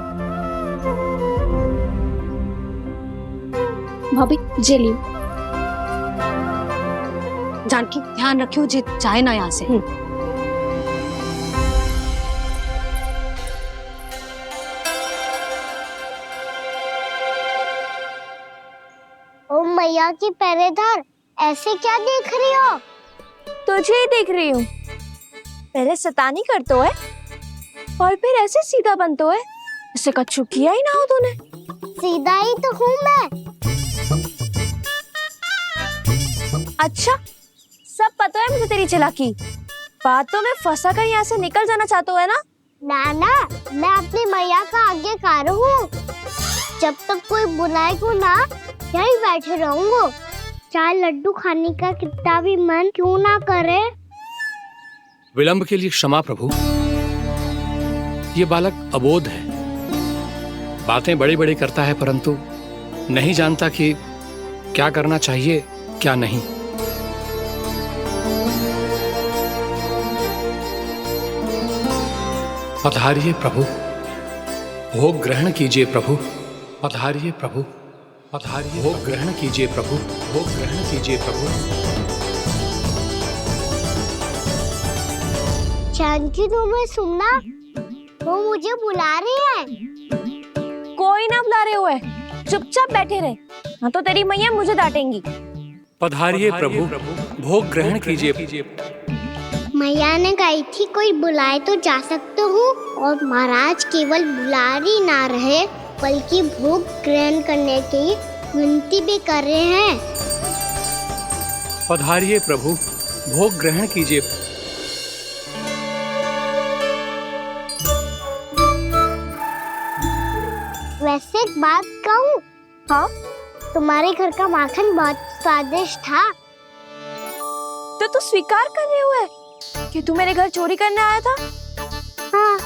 भाभी जे लियो। जानकी, ध्यान रखियो जे जाए ना यहाँ से। ओ मैया की पहरेदार, ऐसे क्या देख रही हो? तुझे ही देख रही हूँ। पहले शैतानी करतो है और फिर ऐसे सीधा बनतो है, ऐसे कछु किया ही ना हो तूने। सीधा ही तो हूँ मैं। अच्छा, सब पता है मुझे तेरी चालाकी। बातों में फंसा कर यहाँ से निकल जाना चाहते हो है ना? नाना, मैं अपनी मैया का आज्ञाकार हूँ। जब तक कोई बुलाए को ना, बैठे रहूंगा, चाहे लड्डू खाने का कितना भी मन क्यों ना करे। विलंब के लिए क्षमा प्रभु। ये बालक अबोध है, बातें बड़ी बड़ी करता है परंतु नहीं जानता कि क्या करना चाहिए क्या नहीं। पधारिए प्रभु, भोग ग्रहण कीजिए प्रभु। पधारिए प्रभु, पधारिए, भोग ग्रहण कीजिए प्रभु, भोग ग्रहण कीजिए प्रभु। जानकी तुम्हें सुनना, वो मुझे बुला रही है। कोई ना बुला रहे हुए, चुपचाप बैठे रहे, हाँ तो तेरी मैया मुझे डांटेंगी। पधारिए प्रभु, भोग ग्रहण कीजिए। मैया ने कही थी कोई बुलाए तो जा सकते हूँ, और महाराज केवल बुलारी ना रहे बल्कि भोग ग्रहण करने की विनती भी कर रहे हैं। पधारिए प्रभु, भोग ग्रहण कीजिए। वैसे एक बात कहूँ? हाँ? तुम्हारे घर का माखन बहुत स्वादिष्ट था। तो तू स्वीकार कर रहे हुए कि तू मेरे घर चोरी करने आया था? हाँ।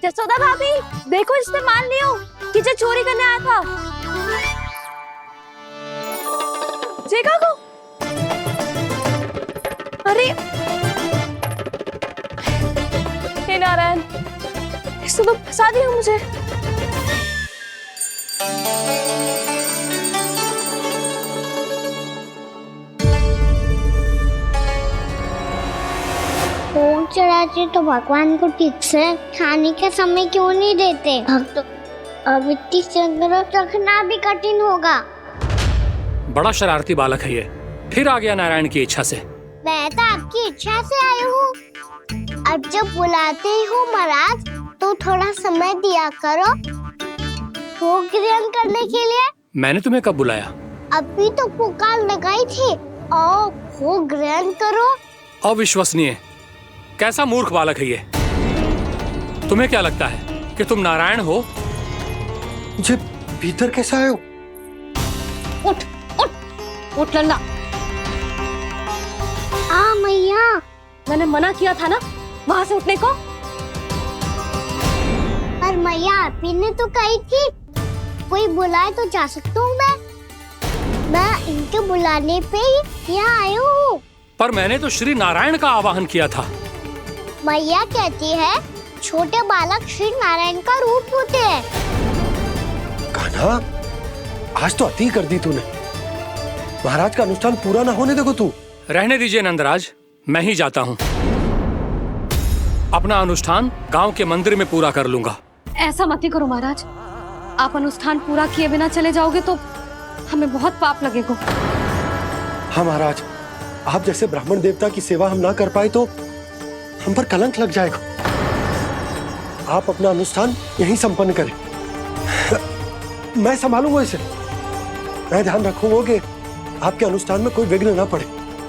जसोदा भाभी, देखो इसने मान लियो कि जो चोरी करने आया था। देखा को? अरे हे नारायण, इसने तो फंसा दिया मुझे। भोग चढ़ाते तो भगवान को ठीक से खाने का समय क्यों नहीं देते? भक्त अब इतनी संग्रह रखना भी कठिन होगा। बड़ा शरारती बालक है ये, फिर आ गया नारायण की इच्छा से। मैं तो आपकी इच्छा से आई हूँ। अब जब बुलाते ही हो महाराज तो थोड़ा समय दिया करो भोग ग्रहण करने के लिए। मैंने तुम्हें कब बुलाया? अभी तो पुकार लगाई थी, आओ भोग ग्रहण करो। अविश्वसनीय, कैसा मूर्ख बालक है ये। तुम्हें क्या लगता है कि तुम नारायण हो? मुझे भीतर कैसा आए हो? उठ उठ उठ लल्ला। मैया, मैंने मना किया था ना वहाँ से उठने को। पर मैया आपी ने तो कही थी कोई बुलाए तो जा सकता हूँ मैं इनके बुलाने पे ही यहाँ आई हूँ। पर मैंने तो श्री नारायण का आवाहन किया था। मैया कहती है छोटे बालक श्री नारायण का रूप होते हैं। कान्हा, आज तो अति कर दी तूने। महाराज का अनुष्ठान पूरा ना होने देखो तू। रहने दीजिए नंदराज, मैं ही जाता हूँ। अपना अनुष्ठान गांव के मंदिर में पूरा कर लूंगा। ऐसा मत ही करो महाराज, आप अनुष्ठान पूरा किए बिना चले जाओगे तो हमें बहुत पाप लगेगा। हाँ महाराज, आप जैसे ब्राह्मण देवता की सेवा हम ना कर पाए तो हम पर कलंक लग जाएगा। आप अपना अनुष्ठान यहीं संपन्न करें, मैं संभालूंगा इसे। मैं ध्यान रखूंगा कि आपके अनुष्ठान में कोई विघ्न ना पड़े।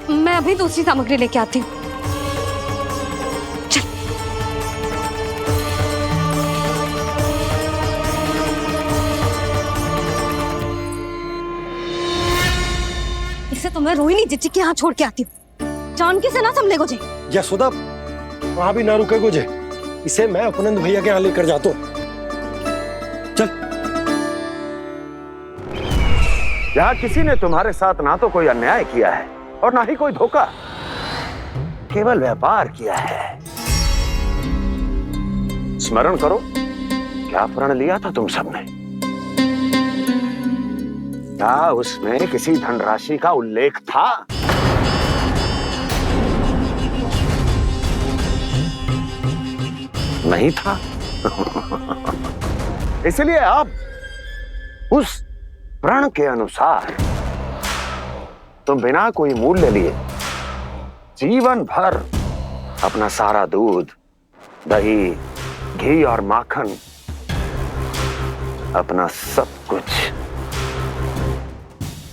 मैं अभी दूसरी सामग्री लेके आती हूँ। इसे तो मैं रोहिणी जीजी के यहाँ छोड़ के आती हूँ। जानकी से ना संभले गुजे। यशोदा, वहां भी ना रुके गुजे। इसे मैं अपनंद भैया के यहाँ लेकर जाता हूँ। चल। यहाँ किसी ने तुम्हारे साथ ना तो कोई अन्याय किया है और ना ही कोई धोखा, केवल व्यापार किया है। स्मरण करो क्या प्रण लिया था तुम सबने? क्या उसमें किसी धनराशि का उल्लेख था? नहीं था। इसलिए आप उस प्रण के अनुसार तुम बिना कोई मूल्य लिए जीवन भर अपना सारा दूध, दही, घी और माखन, अपना सब कुछ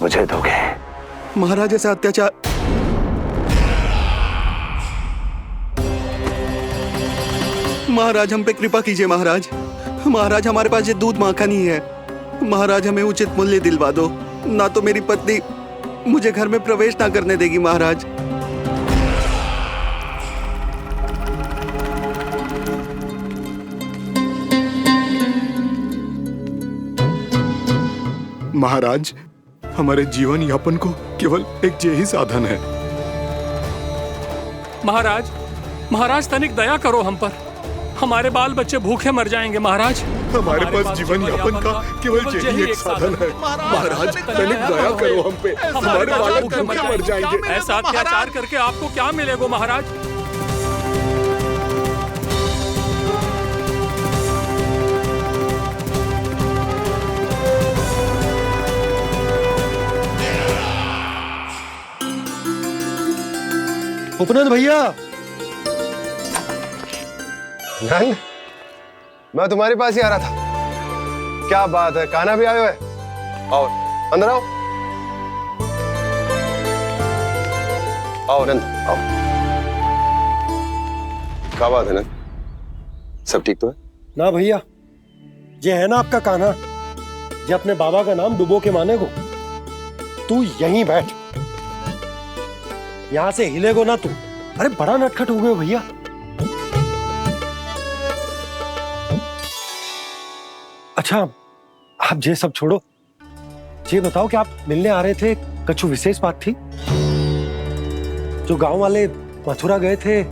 मुझे दोगे। महाराज ऐसा अत्याचार। महाराज हम पे कृपा कीजिए। महाराज, महाराज हमारे पास ये दूध माखन ही है। महाराज हमें उचित मूल्य दिलवा दो, ना तो मेरी पत्नी मुझे घर में प्रवेश ना करने देगी महाराज। महाराज, हमारे जीवन यापन को केवल एक यही साधन है। महाराज, महाराज तनिक दया करो हम पर, हमारे बाल बच्चे भूखे मर जाएंगे महाराज। हमारे पास जीवन यापन का केवल यही एक साधन है। महाराज तनिक दया करो हम पे, हमारे बालक भूखे मर जाएंगे। ऐसा अत्याचार करके आपको क्या मिलेगा महाराज? उपनंद भैया। नंद, मैं तुम्हारे पास ही आ रहा था। क्या बात है, कान्हा भी आयो है? आओ अंदर आओ। आओ नंद आओ। क्या बात है नंद, सब ठीक तो है? ना भैया, ये है ना आपका कान्हा, ये अपने बाबा का नाम डुबो के माने को। तू यहीं बैठ, यहां से हिलेगो ना तू। अरे बड़ा नटखट हो गए भैया। अच्छा, आप ये सब छोड़ो, ये बताओ कि आप मिलने आ रहे थे, कछु विशेष बात थी? जो गांव वाले मथुरा गए थे,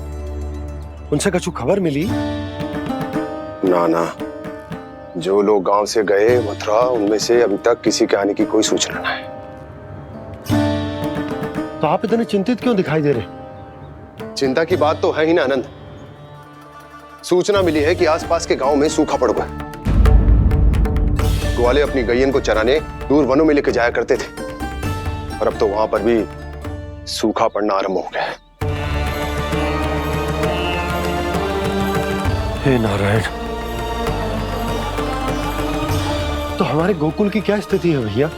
उनसे कछु खबर मिली? ना ना, जो लोग गांव से गए मथुरा, उनमें से अभी तक किसी के आने की कोई सूचना नहीं। तो आप इतने चिंतित क्यों दिखाई दे रहे? चिंता की बात तो है ही ना आनंद। सूचना मिली है कि आसपास के गांव में सूखा पड़ गया। ग्वाले अपनी गैयन को चराने दूर वनों में लेके जाया करते थे, और अब तो वहां पर भी सूखा पड़ना आरंभ हो गया है। हे नारायण, तो हमारे गोकुल की क्या स्थिति है भैया?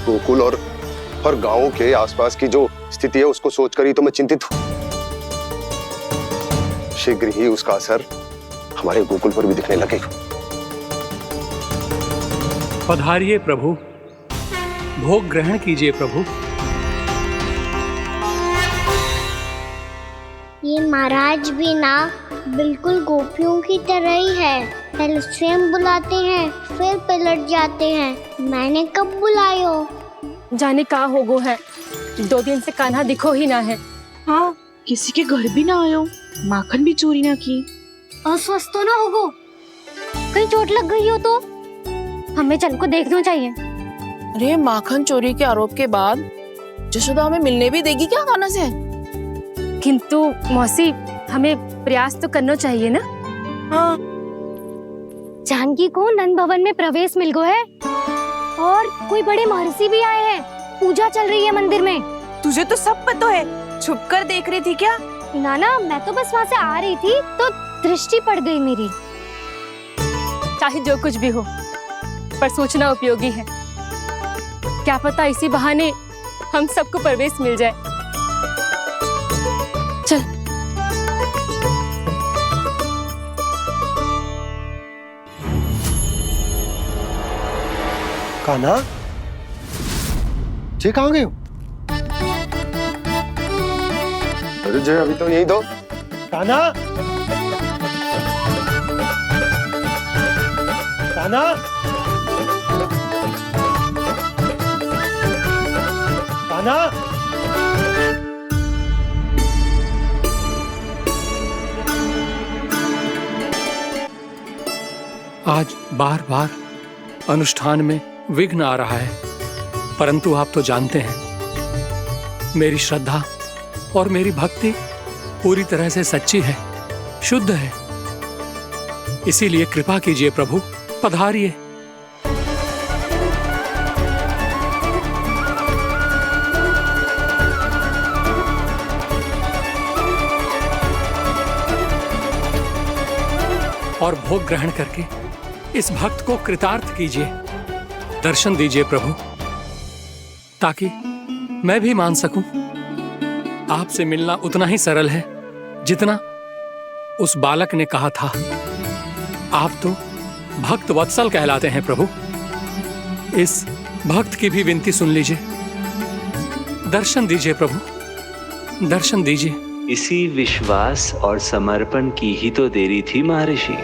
गोकुल और गांवों के आसपास की जो स्थिति है उसको सोचकर ही तो मैं चिंतित हूं। शीघ्र ही उसका असर हमारे गोकुल पर भी दिखने लगेगा। पधारिए प्रभु, भोग ग्रहण कीजिए प्रभु। ये महाराज भी ना बिल्कुल गोपियों की तरह ही है। पहले स्वयं बुलाते हैं, फिर पलट जाते हैं। मैंने कब बुलायो? जाने का होगो है, 2 दिन से कान्हा दिखो ही ना है। हाँ, किसी के घर भी ना आयो, माखन भी चोरी ना की। अस्वस्थ तो ना होगो? कहीं चोट लग गई हो तो? हमें चल को देखना चाहिए। अरे माखन चोरी के आरोप के बाद जशोदा हमें मिलने भी देगी क्या कान्हा से? किंतु मौसी, हमें प्रयास तो करना चाहिए ना। हाँ। जानकी को नंद भवन में प्रवेश मिल गो है, और कोई बड़े महर्षि भी आए हैं। पूजा चल रही है मंदिर में। तुझे तो सब पता है, छुप कर देख रही थी क्या? ना, मैं तो बस वहाँ से आ रही थी तो दृष्टि पड़ गई मेरी। चाहे जो कुछ भी हो, पर सूचना उपयोगी है। क्या पता इसी बहाने हम सबको प्रवेश मिल जाए। चल। कान्हा, जे कहाँ गए हो? अरे जय, अभी तो यही दो। कान्हा, कान्हा, कान्हा। आज बार बार अनुष्ठान में विघ्न आ रहा है, परंतु आप तो जानते हैं मेरी श्रद्धा और मेरी भक्ति पूरी तरह से सच्ची है, शुद्ध है। इसीलिए कृपा कीजिए प्रभु, पधारिए। और भोग ग्रहण करके इस भक्त को कृतार्थ कीजिए। दर्शन दीजिए प्रभु, ताकि मैं भी मान सकूं। आपसे मिलना उतना ही सरल है जितना उस बालक ने कहा था। आप तो भक्त वत्सल कहलाते हैं प्रभु। इस भक्त की भी विनती सुन लीजिए। दर्शन दीजिए प्रभु, दर्शन दीजिए। इसी विश्वास और समर्पण की ही तो देरी थी महर्षि।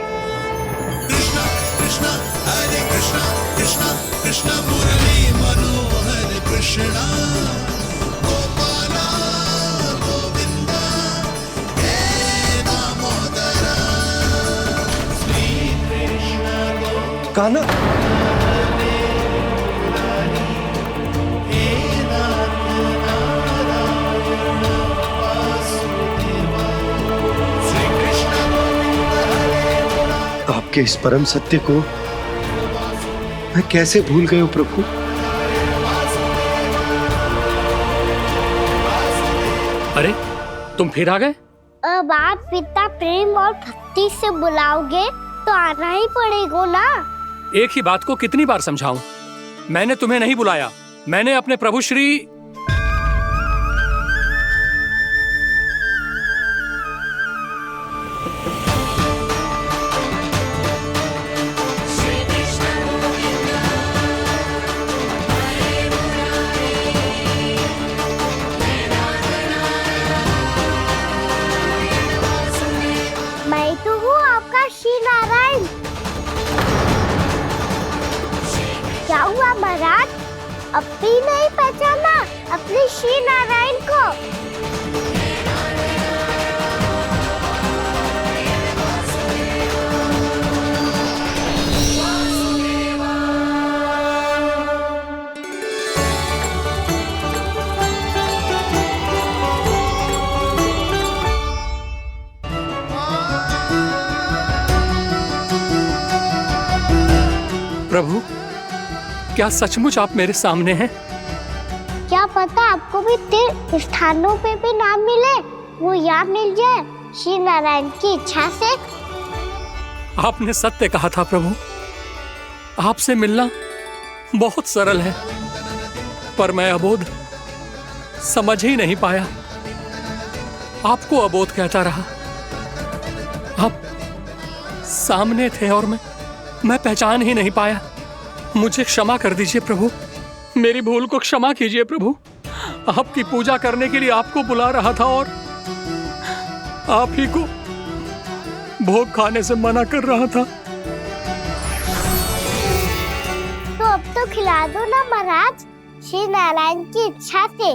कान्हा, आपके इस परम सत्य को मैं कैसे भूल गया हूं प्रभु। अरे तुम फिर आ गए? अब आप पिता प्रेम और भक्ति से बुलाओगे तो आना ही पड़ेगा ना। एक ही बात को कितनी बार समझाऊं? मैंने तुम्हें नहीं बुलाया, मैंने अपने प्रभु श्री मैं तो हूँ आपका श्री नारायण। क्या हुआ महाराज, अब भी नहीं पहचाना अपने श्री नारायण को? प्रभु, क्या सचमुच आप मेरे सामने हैं? क्या पता आपको भी तीर्थ स्थानों पे भी नाम मिले, वो यहाँ मिल जाए श्री नारायण की इच्छा से। आपने सत्य कहा था प्रभु, आपसे मिलना बहुत सरल है, पर मैं अबोध समझ ही नहीं पाया। आपको अबोध कहता रहा। आप सामने थे और मैं पहचान ही नहीं पाया। मुझे क्षमा कर दीजिए प्रभु, मेरी भूल को क्षमा कीजिए प्रभु। आपकी पूजा करने के लिए आपको बुला रहा था और आप ही को भोग खाने से मना कर रहा था। तो अब तो खिला दो ना महाराज, श्री नारायण की इच्छा से।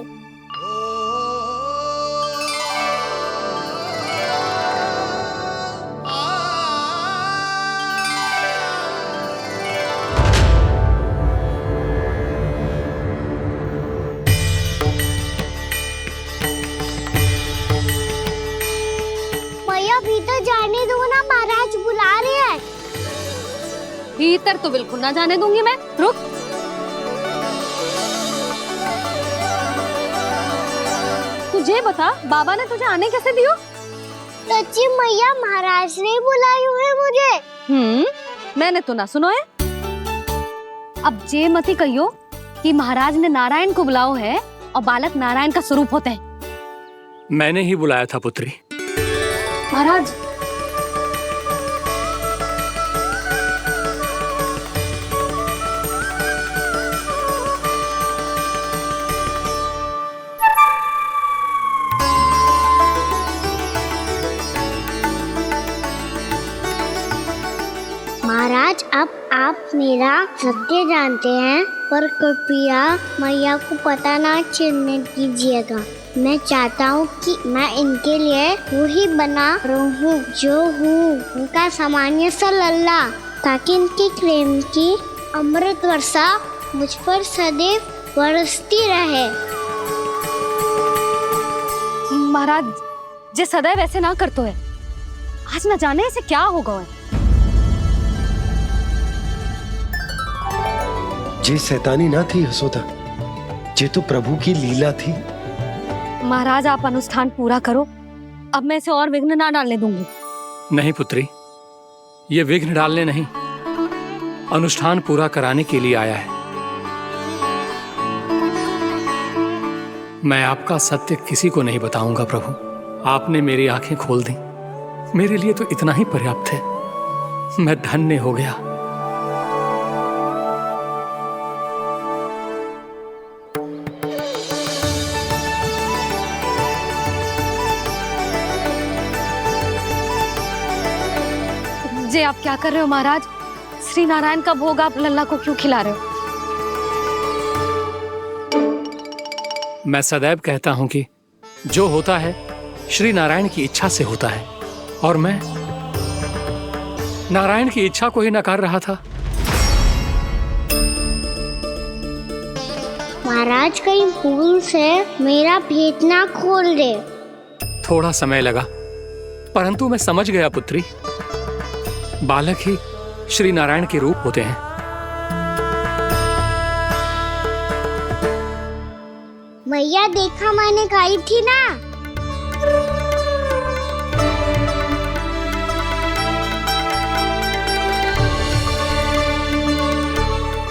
भीतर जाने दो ना, महाराज बुला रहे हैं। भीतर तो बिल्कुल ना जाने दूंगी मैं। रुक। तुझे बता, बाबा ने तुझे आने कैसे दियो? सच्ची मैया, महाराज ने बुलाई हुई मुझे। मैंने तो ना सुनो है। अब जे मती कहियो कि महाराज ने नारायण को बुलाओ है और बालक नारायण का स्वरूप होते हैं। मैंने ही बुलाया था पुत्री। महाराज, महाराज, अब आप मेरा सत्य जानते हैं, पर कृपया मैया को पता ना चलने दीजिएगा। मैं चाहता हूँ कि मैं इनके लिए वही बना रहूँ जो हूँ, उनका सामान्य सा लल्ला, ताकि इनकी प्रेम की अमृत वर्षा मुझ पर सदैव बरसती रहे। महाराज, जे सदैव ऐसे ना करतो है, आज न जाने इसे क्या होगा है। जे शैतानी ना थी यशोदा, जे तो प्रभु की लीला थी। महाराज, आप अनुष्ठान पूरा करो, अब मैं इसे और विघ्न ना डालने दूंगी। नहीं पुत्री, ये विघ्न डालने नहीं, अनुष्ठान पूरा कराने के लिए आया है। मैं आपका सत्य किसी को नहीं बताऊंगा प्रभु। आपने मेरी आंखें खोल दी, मेरे लिए तो इतना ही पर्याप्त है। मैं धन्य हो गया। आप क्या कर रहे हो महाराज? श्री नारायण का भोग आप लल्ला को क्यों खिला रहे हो? मैं सदैव कहता हूं कि जो होता है श्री नारायण की इच्छा से होता है, और मैं नारायण की इच्छा को ही नकार रहा था। महाराज कहीं भूल से मेरा भेद ना खोल दे। थोड़ा समय लगा, परंतु मैं समझ गया पुत्री। बालक ही श्री नारायण के रूप होते हैं। मैया देखा मैंने खाई थी ना।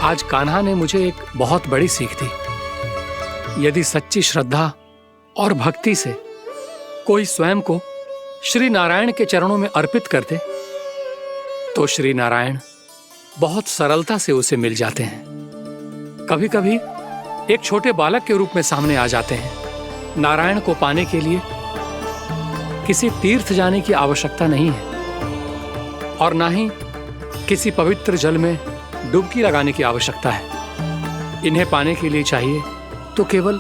आज कान्हा ने मुझे एक बहुत बड़ी सीख दी। यदि सच्ची श्रद्धा और भक्ति से कोई स्वयं को श्री नारायण के चरणों में अर्पित कर दे, तो श्री नारायण बहुत सरलता से उसे मिल जाते हैं। कभी कभी एक छोटे बालक के रूप में सामने आ जाते हैं। नारायण को पाने के लिए किसी तीर्थ जाने की आवश्यकता नहीं है, और ना ही किसी पवित्र जल में डुबकी लगाने की आवश्यकता है। इन्हें पाने के लिए चाहिए तो केवल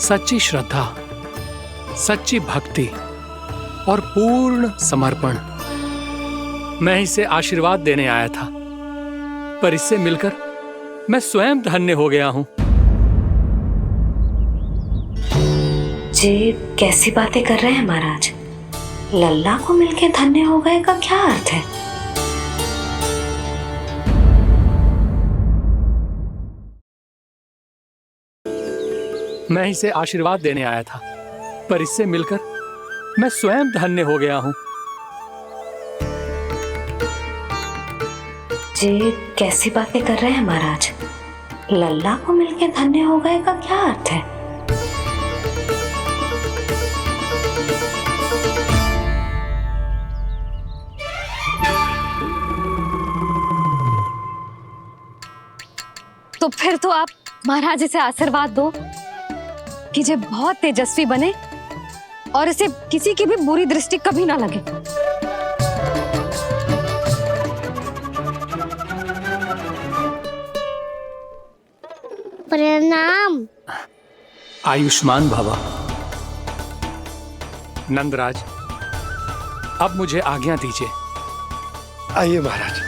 सच्ची श्रद्धा, सच्ची भक्ति और पूर्ण समर्पण। मैं इसे आशीर्वाद देने आया था, पर इससे मिलकर मैं स्वयं धन्य हो गया हूं। जी कैसी बातें कर रहे हैं महाराज? लल्ला को मिलके धन्य हो गए का क्या अर्थ है? मैं इसे आशीर्वाद देने आया था, पर इससे मिलकर मैं स्वयं धन्य हो गया हूं। जी कैसी बातें कर रहे हैं महाराज? लल्ला को मिलके धन्य हो गए का क्या अर्थ है? तो फिर तो आप महाराज इसे आशीर्वाद दो कि ये बहुत तेजस्वी बने और इसे किसी की भी बुरी दृष्टि कभी ना लगे। प्रणाम। आयुष्मान भवा। नंदराज, अब मुझे आज्ञा दीजिए। आइए महाराज।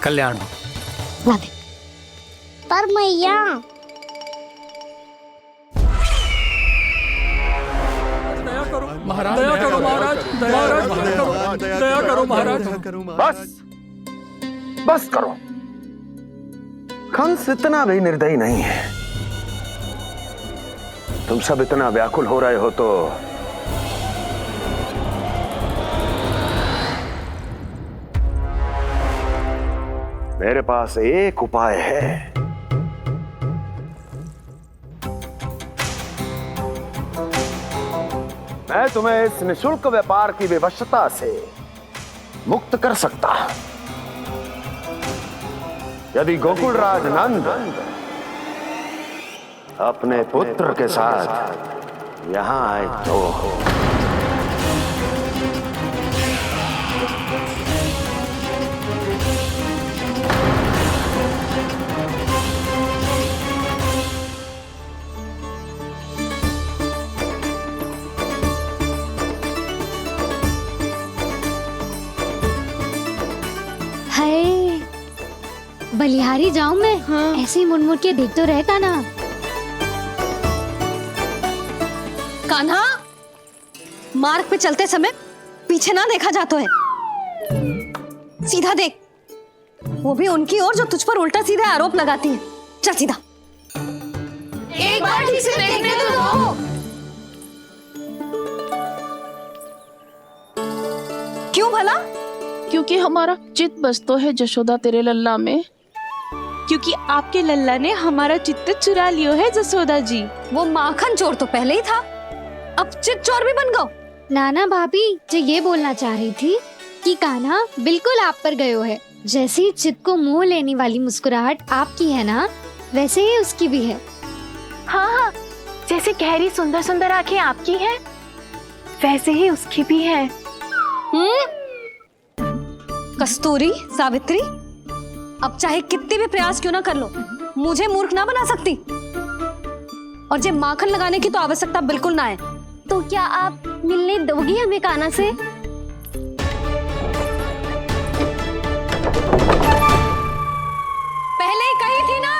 कल्याण हो। पर मैया महाराज, दया करो महाराज, दया करो महाराज। बस करो। कंस इतना भी निर्दयी नहीं है। तुम सब इतना व्याकुल हो रहे हो तो मेरे पास एक उपाय है। मैं तुम्हें इस निशुल्क व्यापार की विवशता से मुक्त कर सकता। यदि गोकुलराज नंद अपने पुत्र के साथ यहां आए तो बलिहारी जाऊं मैं? हाँ। ऐसे ही मुड़ के देख तो रहे कान्हा। कान्हा, मार्ग पे चलते समय पीछे ना देखा जाता है, सीधा देख। वो भी उनकी ओर जो तुझ पर उल्टा सीधा आरोप लगाती है। चल सीधा। एक बार ठीक से देखने तो दो। क्यों भला? क्योंकि हमारा चित्त बसतो है जशोदा तेरे लल्ला में। क्योंकि आपके लल्ला ने हमारा चित्त चुरा लियो है जसोदा जी। वो माखन चोर तो पहले ही था, अब चित्त चोर भी बन गो। नाना भाभी जो ये बोलना चाह रही थी कि कान्हा बिल्कुल आप पर गयो है। जैसे ही चित्त को मोह लेने वाली मुस्कुराहट आपकी है ना, वैसे ही उसकी भी है। हाँ हाँ, जैसे गहरी सुंदर सुंदर आंखें आपकी हैं, वैसे ही उसकी भी है। कस्तूरी, सावित्री, अब चाहे कितने भी प्रयास क्यों ना कर लो, मुझे मूर्ख ना बना सकती। और जे माखन लगाने की तो आवश्यकता बिल्कुल ना है। तो क्या आप मिलने दोगी हमें कान्हा से? पहले ही कही थी ना,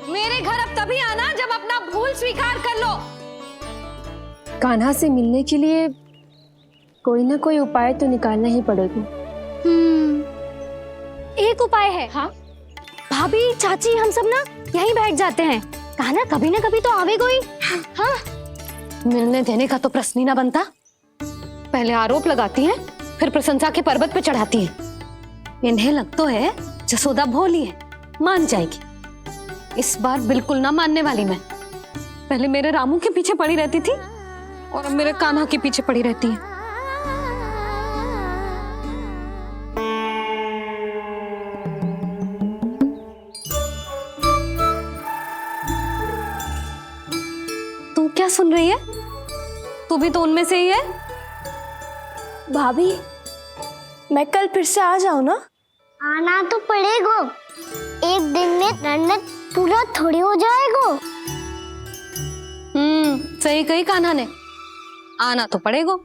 मेरे घर अब तभी आना जब अपना भूल स्वीकार कर लो। कान्हा से मिलने के लिए कोई ना कोई उपाय तो निकालना ही पड़ेगा। एक उपाय है। हाँ? भाभी, चाची, हम सब ना यहीं बैठ जाते हैं। कान्हा कभी ना कभी तो आवेगा ही। हाँ, मिलने देने का तो प्रश्न ही ना बनता। पहले आरोप लगाती हैं, फिर प्रशंसा के पर्वत पे चढ़ाती हैं। इन्हें लग तो है जसोदा भोली है, मान जाएगी। इस बार बिल्कुल ना मानने वाली मैं। पहले मेरे रामू के पीछे पड़ी रहती थी और अब मेरे कान्हा के पीछे पड़ी रहती है। तू क्या सुन रही है? तू भी तो उनमें से ही है। भाभी, मैं कल फिर से आ जाऊँ ना? आना तो पड़ेगा। एक दिन में नन्नत पूरा थोड़ी हो जाएगा। सही कही कान्हा ने, आना तो पड़ेगा।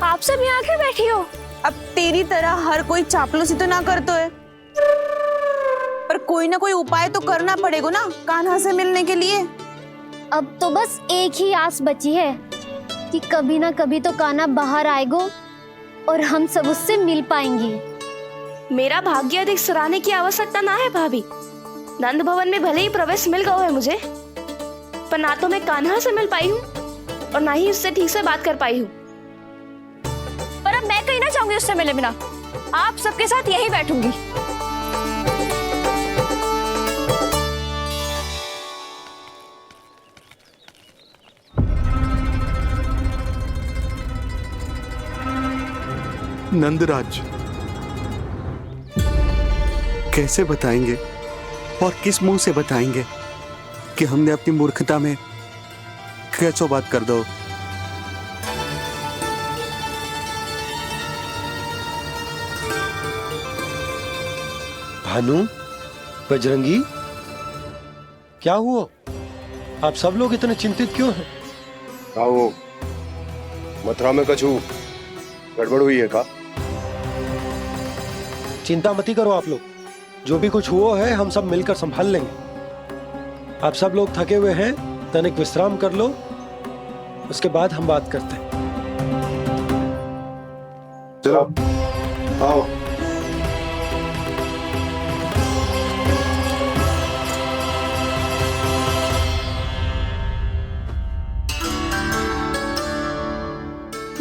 आप सब यहाँ आके बैठी हो? अब तेरी तरह हर कोई चापलूसी तो ना करतो है, पर कोई ना कोई उपाय तो करना पड़ेगा ना कान्हा से मिलने के लिए। अब तो बस एक ही आस बची है कि कभी ना कभी तो कान्हा बाहर आएगा और हम सब उससे मिल पाएंगे। मेरा भाग्य अधिक सराहने की आवश्यकता ना है भाभी। नंद भवन में भले ही प्रवेश मिल गया है मुझे, पर ना तो मैं कान्हा से मिल पाई हूँ और ना ही उससे ठीक से बात कर पाई हूँ। पर अब मैं कहीं ना चाहूंगी उससे मिले बिना। आप सबके साथ यहीं बैठूंगी। नंदराज, कैसे बताएंगे और किस मुंह से बताएंगे कि हमने अपनी मूर्खता में कैसो बात कर दो। भानु, बजरंगी, क्या हुआ? आप सब लोग इतने चिंतित क्यों हैं? आओ, मथुरा में कछु गड़बड़ हुई है का? चिंता मती करो आप लोग, जो भी कुछ हुआ है हम सब मिलकर संभाल लेंगे। आप सब लोग थके हुए हैं, तनिक विश्राम कर लो, उसके बाद हम बात करते हैं। चलो, आओ।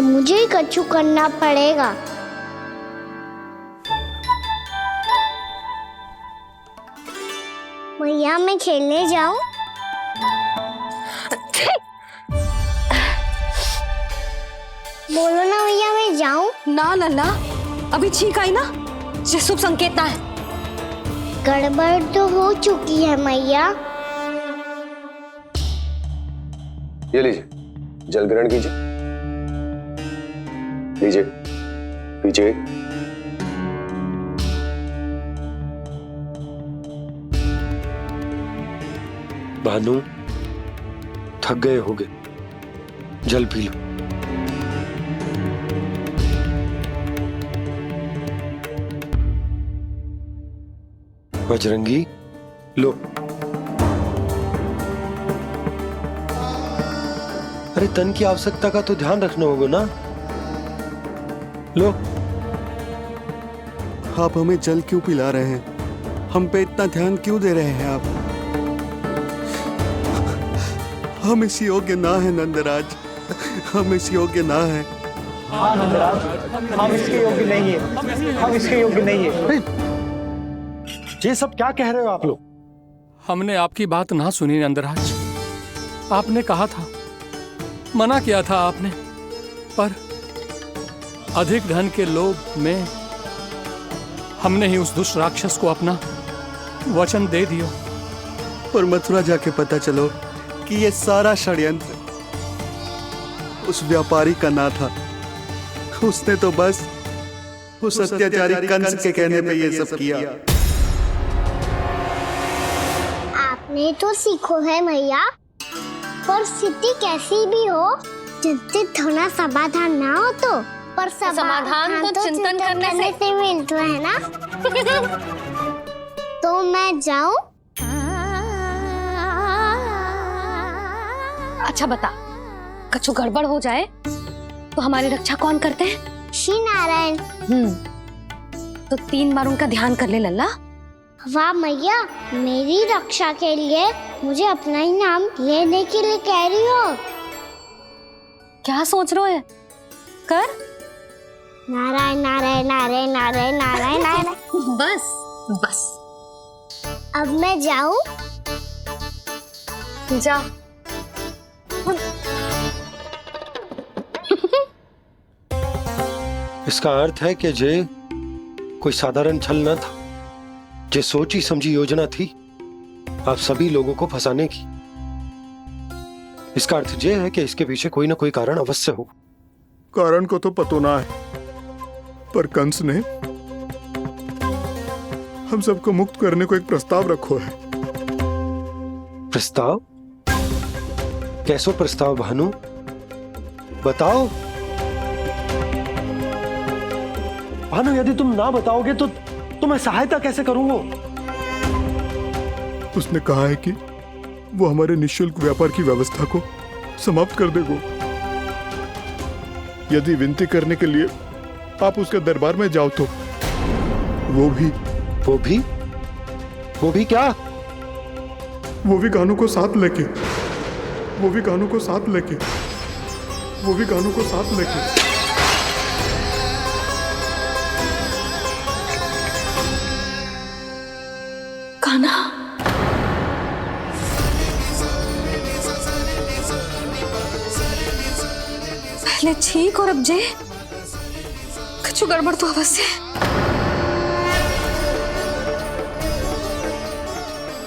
मुझे ही कछु करना पड़ेगा। मैया, मैं खेलने जाऊं? बोलो ना भैया, मैं जाऊं? ना लल्ला, अभी छींक आई ना, ये शुभ संकेत ना है। गड़बड़ तो हो चुकी है मैया। ये लीजिए, जल ग्रहण कीजिए। लीजिए, पीछे। भानु, थक गए होगे, जल पी लो। बजरंगी, लो। अरे तन की आवश्यकता का तो ध्यान रखना होगा ना। लो, आप हमें जल क्यों पिला रहे हैं? हम पे इतना ध्यान क्यों दे रहे हैं आप? हम इस योग्य ना है नंदराज, हम इस योग्य ना है। हाँ नंदराज, हम इसके योग्य नहीं है, हम इसके योग्य नहीं है। ये सब क्या कह रहे हो आप लोग? हमने आपकी बात ना सुनी नंदराज। आपने कहा था, मना किया था आपने, पर अधिक धन के लोभ में हमने ही उस दुष्ट राक्षस को अपना वचन दे दिया। पर मथुरा जाके पता चलो कि ये सारा षड्यंत्र उस व्यापारी का ना था। उसने तो बस उस अत्याचारी कंस के कहने पे ये सब किया। आपने तो सीखो है भैया, परिस्थिति कैसी भी हो, चिंतित होना समाधान ना हो तो, पर समाधान तो चिंतन करने से मिलता है ना। तो मैं जाऊं? अच्छा बता, कछु गड़बड़ हो जाए तो हमारी रक्षा कौन करते हैं? श्री नारायण। तो 3 बार उनका ध्यान कर ले लल्ला। वाह मैया, मेरी रक्षा के लिए मुझे अपना ही नाम लेने के लिए कह रही हो? क्या सोच रहे हो? कर नारायण नारायण नारायण नारायण नारायण नारायण। बस बस, अब मैं जाऊं? जा। इसका अर्थ है कि जे कोई साधारण छल न था, जे सोची समझी योजना थी आप सभी लोगों को फंसाने की। इसका अर्थ ये है कि इसके पीछे कोई ना कोई कारण अवश्य हो। कारण को तो पतो ना है, पर कंस ने हम सबको मुक्त करने को एक प्रस्ताव रखो है। प्रस्ताव? कैसो प्रस्ताव भानु, बताओ। भानु, यदि तुम ना बताओगे तो मैं सहायता कैसे करूंगा? उसने कहा है कि वो हमारे निःशुल्क व्यापार की व्यवस्था को समाप्त कर देगा यदि विनती करने के लिए आप उसके दरबार में जाओ तो। वो भी क्या? वो भी कानों को साथ लेके, वो भी कानों को साथ लेके, वो भी कानों को साथ लेके। कान्हा, पहले ठीक और अब जे कुछ गड़बड़ तो अवश्य।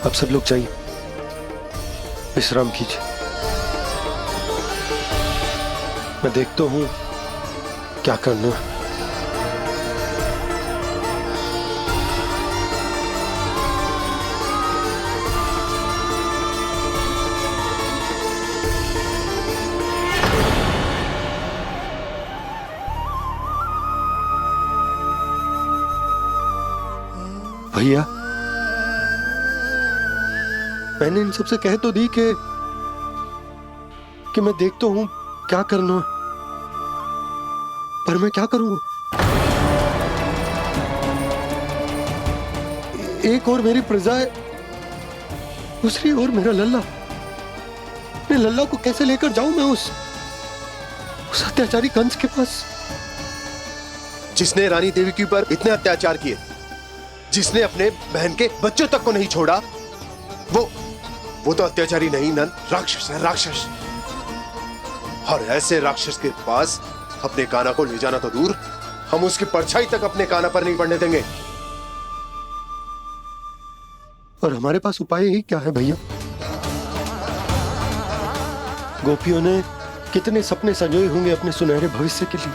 अब सब लोग जाइए, विश्राम कीजिए। मैं देखता हूं क्या करना है। भैया, मैंने इन सबसे कह तो दी कि मैं देखता हूं क्या करना है, पर मैं क्या करूंगा? एक और मेरी प्रजा है, दूसरी ओर मेरा लल्ला। मैं लल्ला को कैसे लेकर जाऊं मैं उस अत्याचारी कंस के पास? जिसने रानी देवी के ऊपर इतने अत्याचार किए, जिसने अपने बहन के बच्चों तक को नहीं छोड़ा, वो तो अत्याचारी नहीं नंद, राक्षस है, राक्षस। और ऐसे राक्षस के पास अपने कान्हा को ले जाना तो दूर, हम उसकी परछाई तक अपने कान्हा पर नहीं पड़ने देंगे। और हमारे पास उपाय ही क्या है भैया? गोपियों ने कितने सपने संजोए होंगे अपने सुनहरे भविष्य के लिए,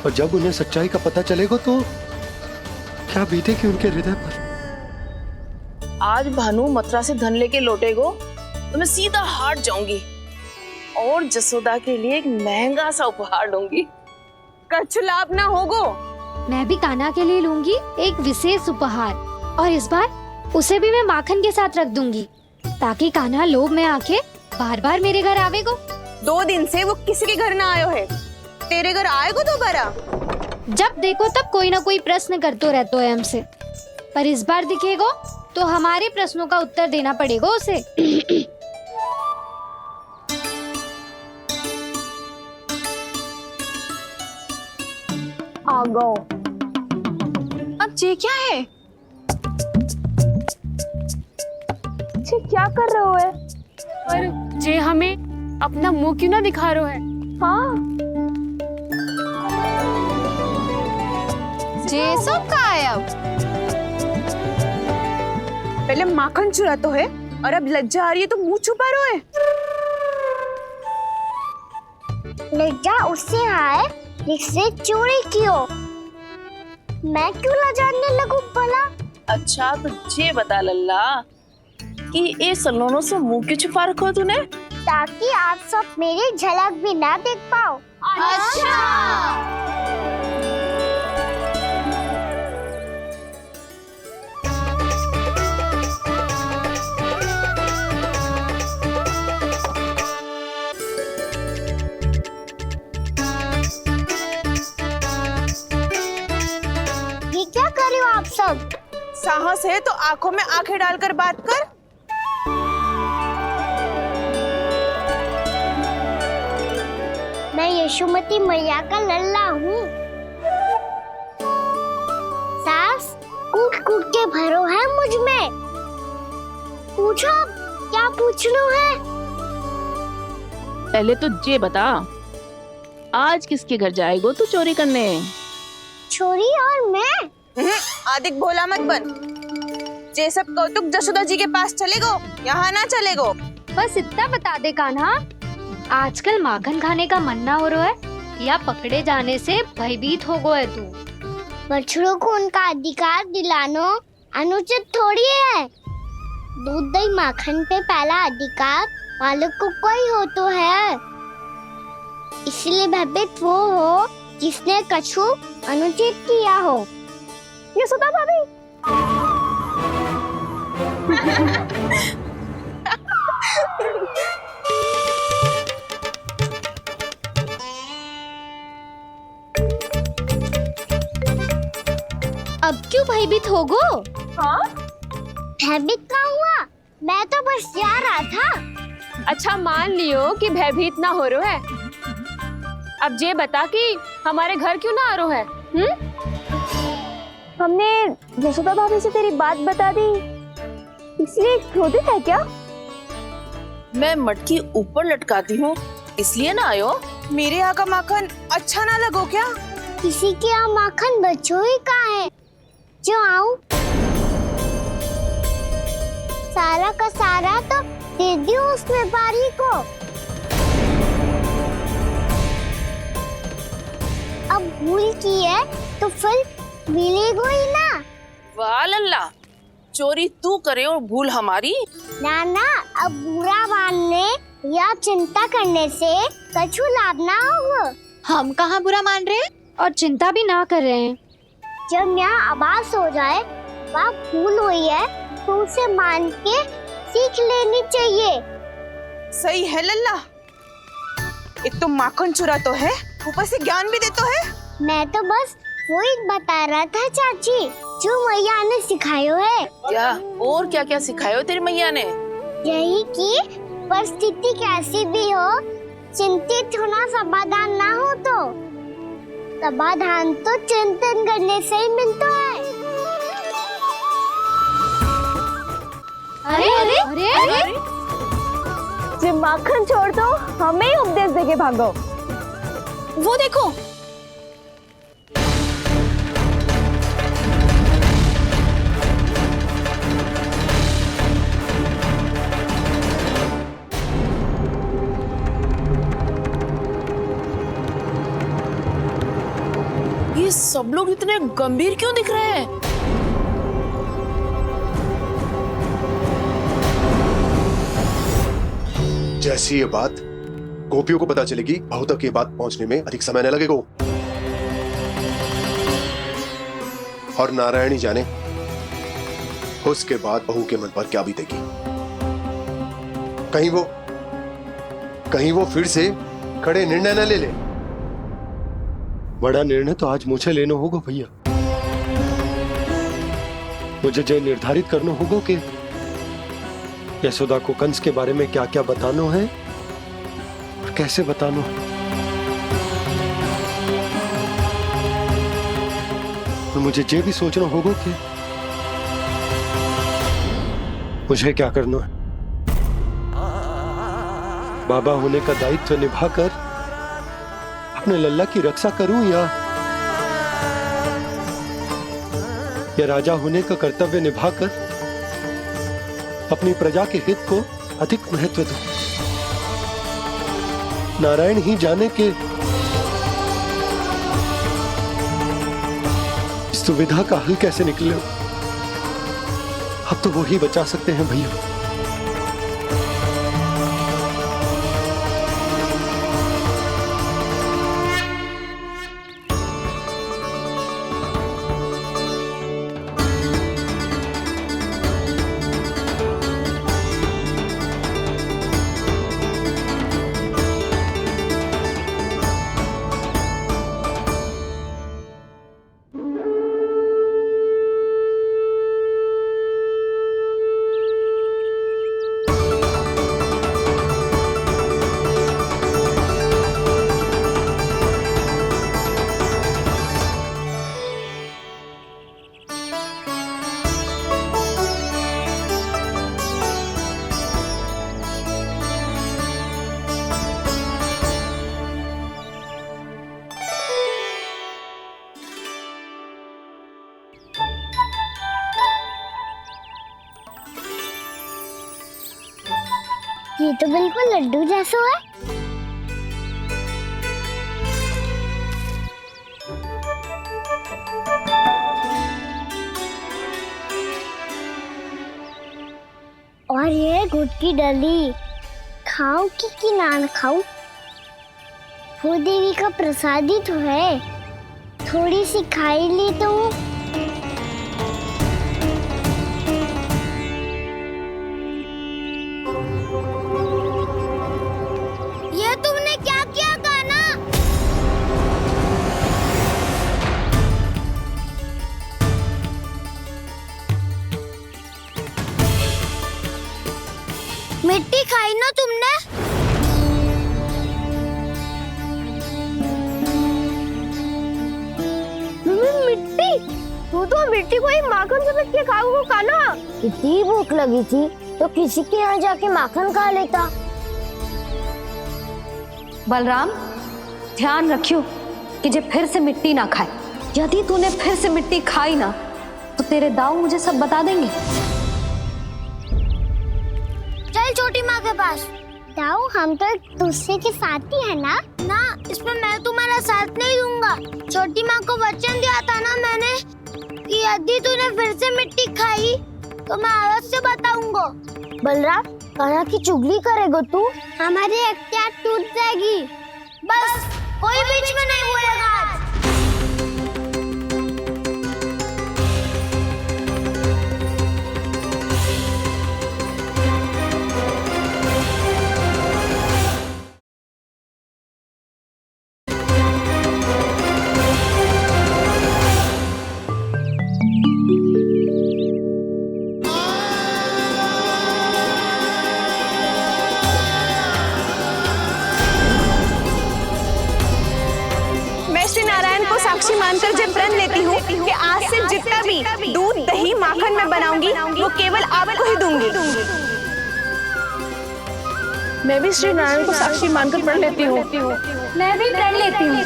और जब उन्हें सच्चाई का पता चलेगा तो क्या बीतेगी उनके हृदय पर? आज भानु मथुरा से धन लेके लौटेगो तो मैं सीधा हाट जाऊंगी और जसोदा के लिए एक महंगा सा उपहार दूंगी। कछु लाभ ना होगो। मैं भी कान्हा के लिए लूंगी एक विशेष उपहार, और इस बार उसे भी मैं माखन के साथ रख दूंगी, ताकि कान्हा लोभ में आके बार बार मेरे घर आवेगो। 2 दिन से वो किसी के घर ना आयो है, तेरे घर आएगो दोबारा? जब देखो तब कोई ना कोई प्रश्न करते रहते है हमसे, पर इस बार दिखेगा तो हमारे प्रश्नों का उत्तर देना पड़ेगा उसे। आ गो। अब ये क्या है? ये क्या कर रहे हो है? पर जे हमें अपना मुंह क्यों ना दिखा रहे है? हाँ। जे सब का है अब? पहले माखन चुरा तो है और अब लज्जा आ रही है तो मुंह छुपा रहे है। लज्जा उससे है जिससे चोरी की हो। मैं क्यों लजाने लगूं भला? अच्छा तो ये बता लल्ला कि ये सलोनों से मुंह क्यों छुपा रखो तूने? ताकि आप सब मेरी झलक भी ना देख पाओ। अच्छा। ये क्या कर रहे हो आप सब? साहस है तो आंखों में आंखें डालकर बात कर। मैं यशोमती मैया का लल्ला हूँ। सास कूट कूट के भरो है मुझ में। पूछो क्या पूछना है? पहले तो ये बता, आज किसके घर जाएगो तू चोरी करने? छोरी और मैं? आदिक भोला मत बन। ये सब कौतुक जसोदा जी के पास चलेगो, यहाँ ना चलेगो। बस इतना बता दे कान्हा, आजकल माखन खाने का मन ना हो रहा है या पकड़े जाने से भयभीत हो गए तू? बछड़ों को उनका अधिकार दिलाना अनुचित थोड़ी है। दूध दही माखन पे पहला अधिकार मालिक को कोई हो तो है। इसलिए भयभीत वो हो जिसने कछु अनुचित किया हो। यशोदा भाभी। अब क्यों भयभीत हो गो? हाँ? भयभीत क्या हुआ? मैं तो बस जा रहा था। अच्छा मान लियो कि भयभीत ना हो रहा है। अब ये बता कि हमारे घर क्यों ना आ रहा है? हमने यशोदा भाभी से तेरी बात बता दी, इसलिए क्रोधित है क्या? मैं मटकी ऊपर लटकाती हूँ इसलिए ना आयो? मेरे यहाँ का माखन अच्छा ना लगो क्या? किसी के यहाँ माखन बच्चों ही कहाँ है जो आऊं? सारा का सारा तो दे दियो उस व्यापारी को। अब भूल की है तो फल मिलेगा ही ना। वाह लल्ला, चोरी तू करे और भूल हमारी। ना ना, अब बुरा मानने या चिंता करने से कछु लाभ ना होगा। हम कहाँ बुरा मान रहे हैं और चिंता भी ना कर रहे हैं। जब यहाँ आवाज हो जाए वहाँ भूल हुई है तो उसे मान के सीख लेनी चाहिए। सही है लल्ला, एक तो माखन चुरा तो है, ऊपर से ज्ञान भी दे तो है। मैं तो बस वही बता रहा था चाची जो मैया ने सिखायो है। क्या और क्या क्या सिखायो तेरी मैया ने? यही कि परिस्थिति कैसी भी हो, चिंतित होना समाधान ना हो तो समाधान तो चिंतन करने से ही मिलता है। अरे अरे अरे, अरे? जे माखन छोड़ दो, हमें ही उपदेश देके भागो। वो देखो, ये सब लोग इतने गंभीर क्यों दिख रहे हैं? जैसी ये बात गोपियों को पता चलेगी, बहू तक ये बात पहुंचने में अधिक समय न लगेगा। और नारायणी जाने उसके बाद बहू के मन पर क्या बीतेगी। कहीं वो फिर से खड़े निर्णय न ले ले, बड़ा निर्णय तो आज मुझे लेना होगा भैया। मुझे जो निर्धारित करना होगा कि यशोदा को कंस के बारे में क्या क्या बताना है और कैसे बताना है। और मुझे ये भी सोचना होगा कि मुझे क्या करना है। बाबा होने का दायित्व निभाकर अपने लल्ला की रक्षा करूं या राजा होने का कर्तव्य निभाकर अपनी प्रजा के हित को अधिक महत्व दूं। नारायण ही जाने के इस दुविधा का हल कैसे निकले। अब तो वो ही बचा सकते हैं भैया। ये तो बिल्कुल लड्डू जैसा है। और ये गुड़ की डली खाऊं कि ना खाऊं? वो देवी का प्रसाद ही तो है, थोड़ी सी खाई ली तो। ये तुमने क्या किया कान्हा? मिट्टी खाई ना तुमने? मिट्टी? तू तो मिट्टी को ही माखन से पीट के खाओगे कान्हा। कितनी भूख लगी थी तो किसी के यहाँ जाके माखन खा लेता। बलराम, ध्यान रखियो कि जे फिर से मिट्टी ना खाए। यदि तूने फिर से मिट्टी खाई ना तो तेरे दाऊ मुझे सब बता देंगे। चल छोटी माँ के पास। दाऊ, हम तो एक दूसरे के साथ ही है ना? ना, इसमें मैं तुम्हारा साथ नहीं दूंगा। छोटी माँ को वचन दिया था ना मैंने कि यदि तूने फिर से मिट्टी खाई तो मैं आवाज से बताऊंगा। बलराम, कान्हा की चुगली करेगा तू? हमारी अख्तियार टूट जाएगी। बस कोई बीच में नहीं बोलेगा आज। साक्षी मानकर जब प्रण लेती हूँ कि आज से जितना भी दूध दही माखन मैं बनाऊंगी वो केवल आपको ही दूंगी। मैं भी श्री नारायण को साक्षी मानकर प्रण लेती हूँ। मैं भी प्रण लेती हूँ।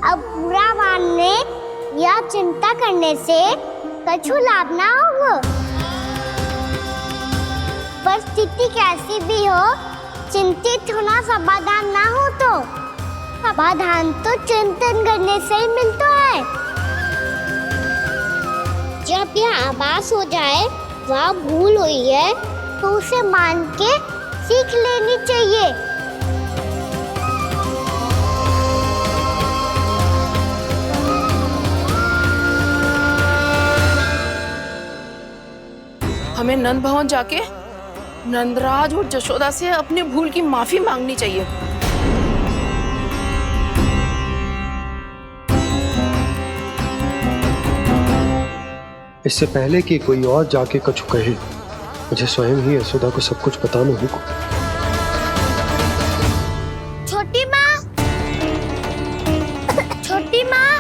अब बुरा मानने या चिंता करने से कछु लाभ ना होगा। परिस्थिति कैसी भी हो, चिंतित होना समाधान ना हो तो समाधान तो चिंतन करने से ही मिलता है। जब यह आभास हो जाए वह भूल हुई है तो उसे मान के सीख लेनी चाहिए। हमें नंद भवन जाके नंदराज और जशोदा से अपनी भूल की माफी मांगनी चाहिए। इससे पहले कि कोई और जाके कछु कहे, मुझे स्वयं ही यशोदा को सब कुछ बताना होगा। छोटी माँ, छोटी माँ।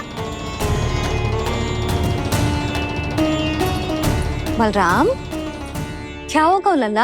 बलराम, क्या होगा लल्ला?